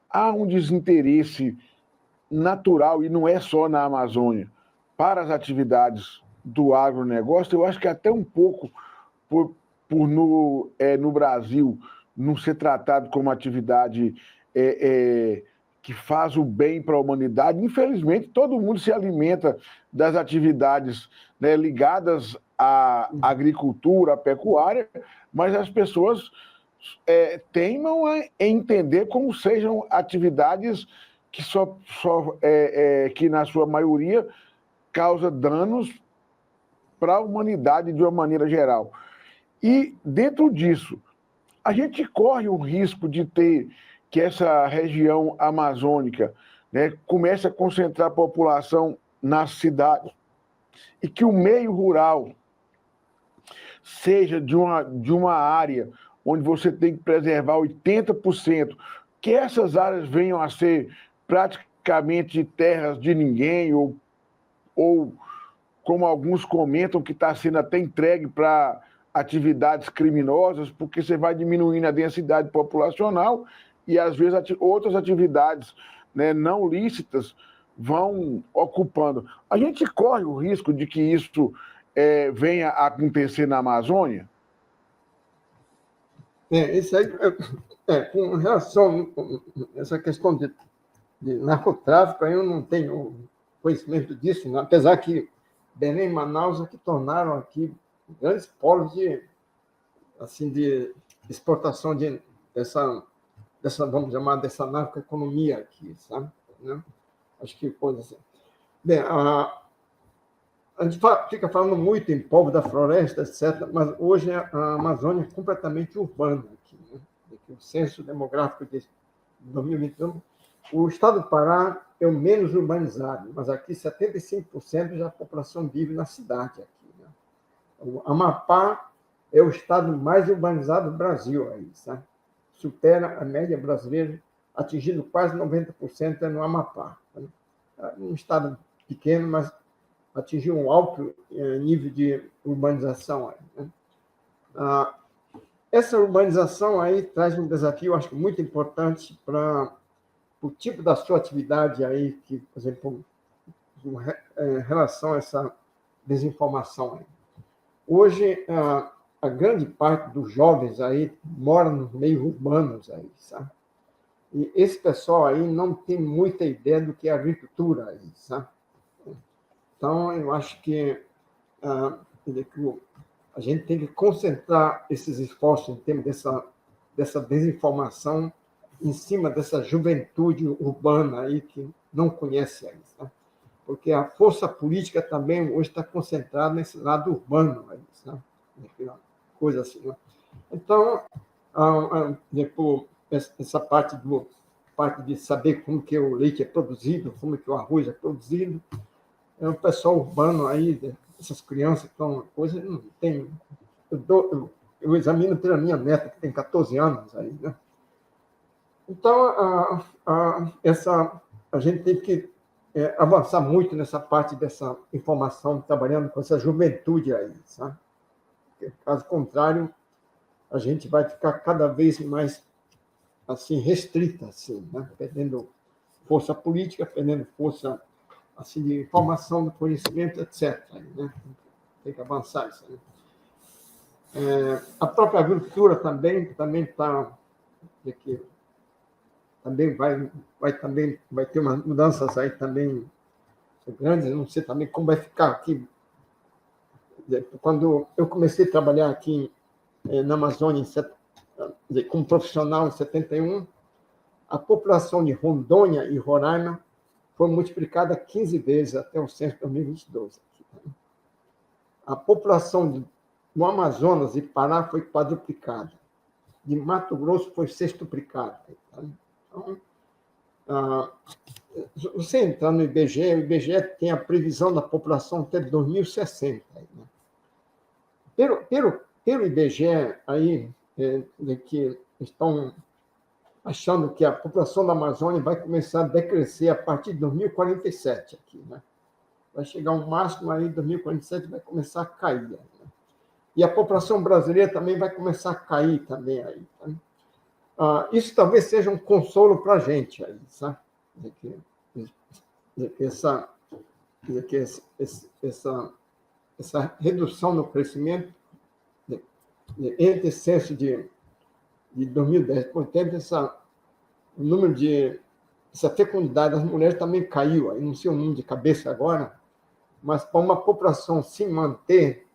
há um desinteresse natural, e não é só na Amazônia, para as atividades do agronegócio. Eu acho que até um pouco por no Brasil não ser tratado como atividade que faz o bem para a humanidade. Infelizmente, todo mundo se alimenta das atividades, né, ligadas à agricultura, à pecuária, mas as pessoas teimam em entender como sejam atividades que que na sua maioria causa danos para a humanidade de uma maneira geral. E dentro disso, a gente corre o risco de ter que essa região amazônica, né, comece a concentrar a população nas cidades e que o meio rural seja de uma área onde você tem que preservar 80%, que essas áreas venham a ser praticamente terras de ninguém, ou como alguns comentam, que está sendo até entregue para atividades criminosas, porque você vai diminuindo a densidade populacional e, às vezes, outras atividades, né, não lícitas vão ocupando. A gente corre o risco de que isso venha a acontecer na Amazônia? Isso aí, com relação a essa questão de narcotráfico, eu não tenho conhecimento disso, né? Apesar que Belém e Manaus é que tornaram aqui grandes polos de exportação dessa, vamos chamar, dessa narcoeconomia aqui, sabe? Né? Acho que coisa assim. Bem, a gente fica falando muito em povo da floresta, etc., mas hoje a Amazônia é completamente urbana aqui, né? O censo demográfico de 2021, o estado do Pará é o menos urbanizado, mas aqui 75% da população vive na cidade. Aqui, né? O Amapá é o estado mais urbanizado do Brasil, aí, sabe? Supera a média brasileira, atingindo quase 90% no Amapá. Né? Um estado pequeno, mas atingiu um alto nível de urbanização. Aí, né? Essa urbanização aí traz um desafio, acho que muito importante para o tipo da sua atividade aí, que, por exemplo, em relação a essa desinformação aí. Hoje, a grande parte dos jovens aí mora nos meios urbanos aí, sabe? E esse pessoal aí não tem muita ideia do que é agricultura aí, sabe? Então, eu acho que a gente tem que concentrar esses esforços em termos dessa desinformação em cima dessa juventude urbana aí que não conhece isso, né? Porque a força política também hoje está concentrada nesse lado urbano aí, né? Coisa assim, né? Então, essa parte de saber como que o leite é produzido, como que o arroz é produzido, o pessoal urbano aí, essas crianças que estão coisa, não tem. Eu examino pela minha neta, que tem 14 anos aí, né? Então, a gente tem que avançar muito nessa parte dessa informação, trabalhando com essa juventude aí, sabe? Porque, caso contrário, a gente vai ficar cada vez mais assim restrita, assim, né? Perdendo força política, perdendo força assim, de informação, do conhecimento, etc. Né? Tem que avançar isso. Né? A própria agricultura também está também vai ter umas mudanças aí também grandes. Eu não sei também como vai ficar aqui. Quando eu comecei a trabalhar aqui na Amazônia como profissional em 71, a população de Rondônia e Roraima foi multiplicada 15 vezes até o censo de 2022. A população do Amazonas e Pará foi quadruplicada. De Mato Grosso foi sextuplicada. Então, você entrar no IBGE, o IBGE tem a previsão da população até 2060. Né? Pelo IBGE, aí, que estão achando que a população da Amazônia vai começar a decrescer a partir de 2047 aqui, né? Vai chegar um máximo aí em 2047, vai começar a cair. Né? E a população brasileira também vai começar a cair também aí. Tá? Isso talvez seja um consolo para a gente aí, sabe? Essa redução no crescimento entre censo de 2010, portanto, o número essa fecundidade das mulheres também caiu, aí não sei o número de cabeça agora, mas para uma população se manter,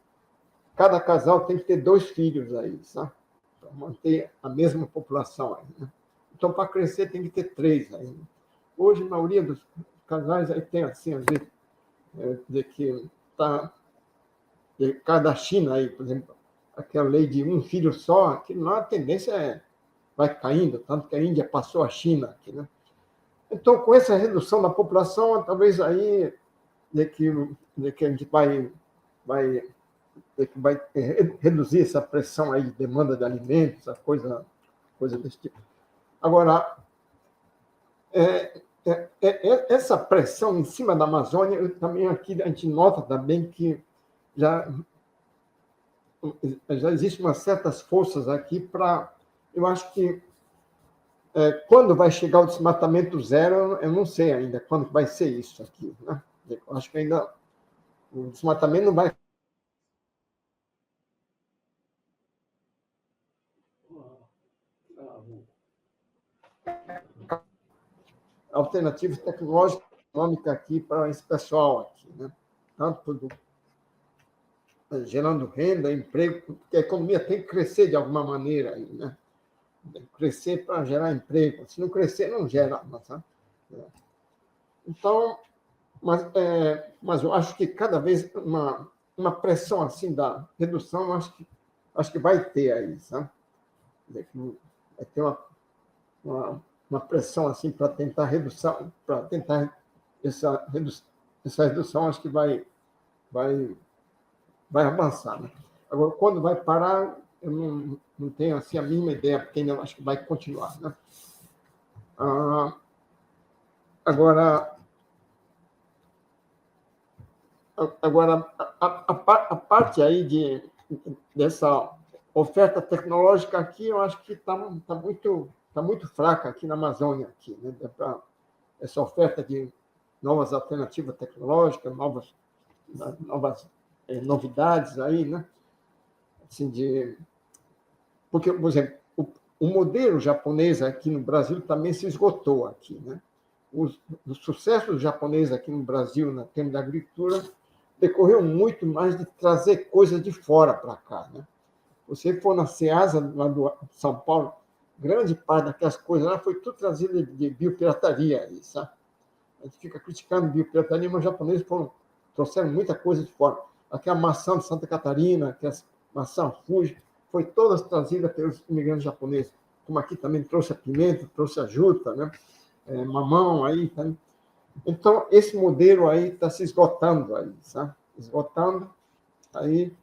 cada casal tem que ter 2 filhos aí, sabe? Para manter a mesma população aí, né? Então, para crescer, tem que ter 3 aí. Hoje, a maioria dos casais aí tem assim, às vezes, que está... Cada China aí, por exemplo, aquela lei de 1 filho só, que lá a tendência vai caindo, tanto que a Índia passou a China aqui, né? Então, com essa redução da população, talvez aí que a gente vai que vai reduzir essa pressão aí de demanda de alimentos, essa coisa desse tipo. Agora, essa pressão em cima da Amazônia, também aqui a gente nota também que já existem umas certas forças aqui para... Eu acho que quando vai chegar o desmatamento zero, eu não sei ainda quando vai ser isso aqui, né? Eu acho que ainda o desmatamento não vai... Alternativa tecnológica e econômica aqui para esse pessoal aqui, né? Tanto gerando renda, emprego, porque a economia tem que crescer de alguma maneira aí, né? Tem que crescer para gerar emprego. Se não crescer, não gera. Sabe? Então, mas eu acho que cada vez uma pressão assim da redução, acho que vai ter aí, sabe? Vai ter uma pressão assim para tentar redução, para tentar essa redução, acho que vai avançar, né? Agora, quando vai parar, eu não tenho assim a mínima ideia, porque ainda acho que vai continuar, né? Agora, a parte aí dessa oferta tecnológica aqui, eu acho que está muito fraca aqui na Amazônia, aqui, né? Essa oferta de novas alternativas tecnológicas, novas novidades aí, né? Assim, porque, por exemplo, o modelo japonês aqui no Brasil também se esgotou aqui, né? O sucesso do japonês aqui no Brasil, na termos da agricultura, decorreu muito mais de trazer coisas de fora para cá, né? Você for na Ceasa, lá do São Paulo, grande parte daquelas coisas lá foi tudo trazido de biopirataria, aí, sabe? A gente fica criticando biopirataria, mas os japoneses trouxeram muita coisa de fora. Aquela maçã de Santa Catarina, aquela maçã Fuji, foi todas trazidas pelos imigrantes japoneses. Como aqui também trouxe a pimenta, trouxe a juta, né? Mamão aí. Tá? Então, esse modelo aí está se esgotando aí, sabe? Esgotando. Aí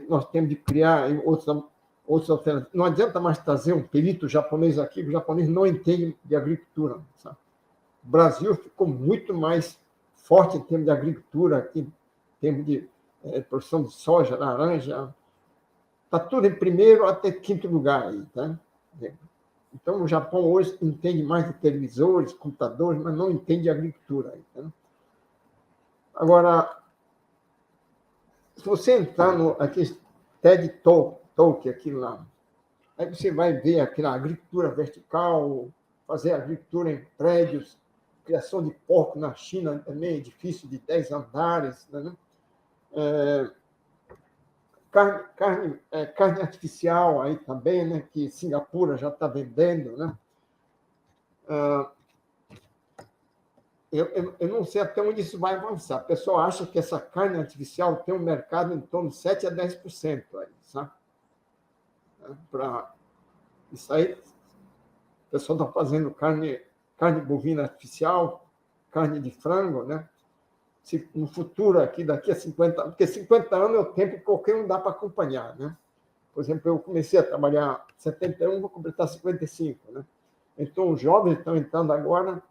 nós temos de criar outros alternativas. Não adianta mais trazer um perito japonês aqui, porque o japonês não entende de agricultura, sabe? O Brasil ficou muito mais forte em termos de agricultura, aqui, em termos de produção de soja, laranja. Está tudo em primeiro até quinto lugar aí, tá? Então, o Japão hoje entende mais de televisores, computadores, mas não entende de agricultura aí, tá? Agora, se você entrar no TED Talk aqui lá, aí você vai ver aquela agricultura vertical, fazer agricultura em prédios, criação de porco na China, também edifício de 10 andares, né? Carne artificial aí também, né? Que Singapura já está vendendo, né? Eu não sei até onde isso vai avançar. O pessoal acha que essa carne artificial tem um mercado em torno de 7% a 10% aí, sabe? Para isso aí, o pessoal está fazendo carne bovina artificial, carne de frango, né? Se no futuro, daqui a 50 anos, porque 50 anos é o tempo que qualquer um dá para acompanhar, né? Por exemplo, eu comecei a trabalhar em 71, vou completar 55, né? Então, os jovens estão entrando agora,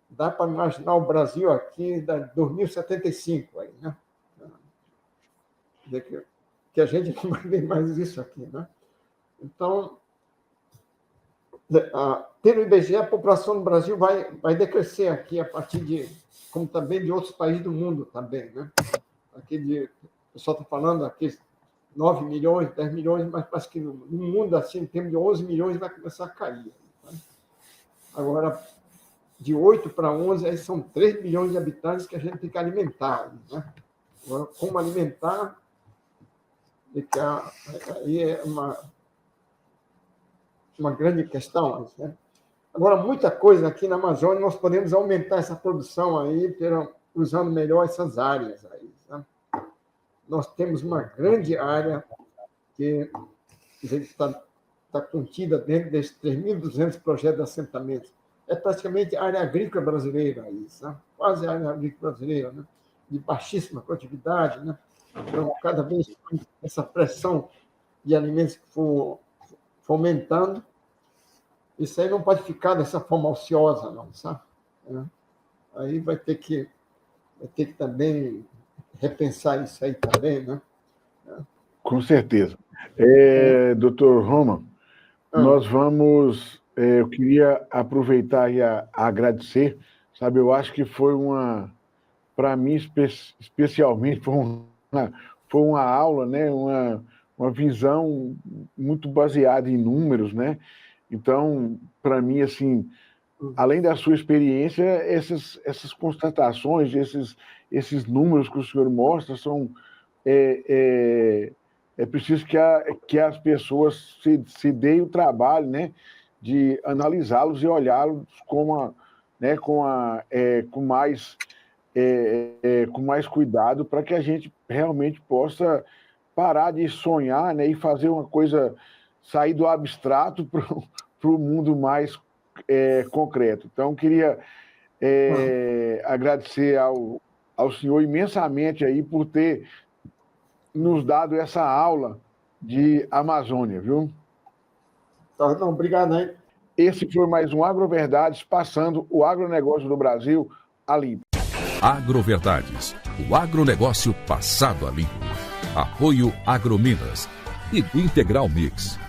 dá para imaginar o Brasil aqui de 2075, aí, né? Que a gente não vai ver mais isso aqui, né? Então, pelo IBGE, a população do Brasil vai decrescer aqui a partir de, como também de outros países do mundo também, né? O pessoal está falando aqui 9 milhões, 10 milhões, mas parece que no mundo, assim, em termos de 11 milhões, vai começar a cair. Tá? Agora, de 8 para 11, aí são 3 milhões de habitantes que a gente tem que alimentar. Né? Agora, como alimentar, aí é uma grande questão. Né? Agora, muita coisa aqui na Amazônia, nós podemos aumentar essa produção aí, usando melhor essas áreas. Aí, né? Nós temos uma grande área que está contida dentro desses 3.200 projetos de assentamento. É praticamente a área agrícola brasileira, isso, né? Quase a área agrícola brasileira. Né? de baixíssima produtividade, né? Então, cada vez essa pressão de alimentos que for fomentando, isso aí não pode ficar dessa forma ociosa, não, sabe? Aí vai ter que também repensar isso aí também, né? Com certeza. Doutor Roman, nós vamos... eu queria aproveitar e agradecer, sabe? Eu acho que foi para mim, especialmente, foi uma aula, né? Uma visão muito baseada em números, né? Então, para mim, assim, além da sua experiência, essas constatações, esses números que o senhor mostra são... É preciso que as pessoas se deem o trabalho, né, de analisá-los e olhá-los com mais cuidado, para que a gente realmente possa parar de sonhar, né, e fazer uma coisa, sair do abstrato para o mundo mais concreto. Então, queria agradecer ao senhor imensamente aí por ter nos dado essa aula de Amazônia, viu? Não, obrigado, hein? Esse foi mais um Agroverdades, passando o agronegócio do Brasil a limpo. Agroverdades, o agronegócio passado a limpo. Apoio Agrominas e Integral Mix.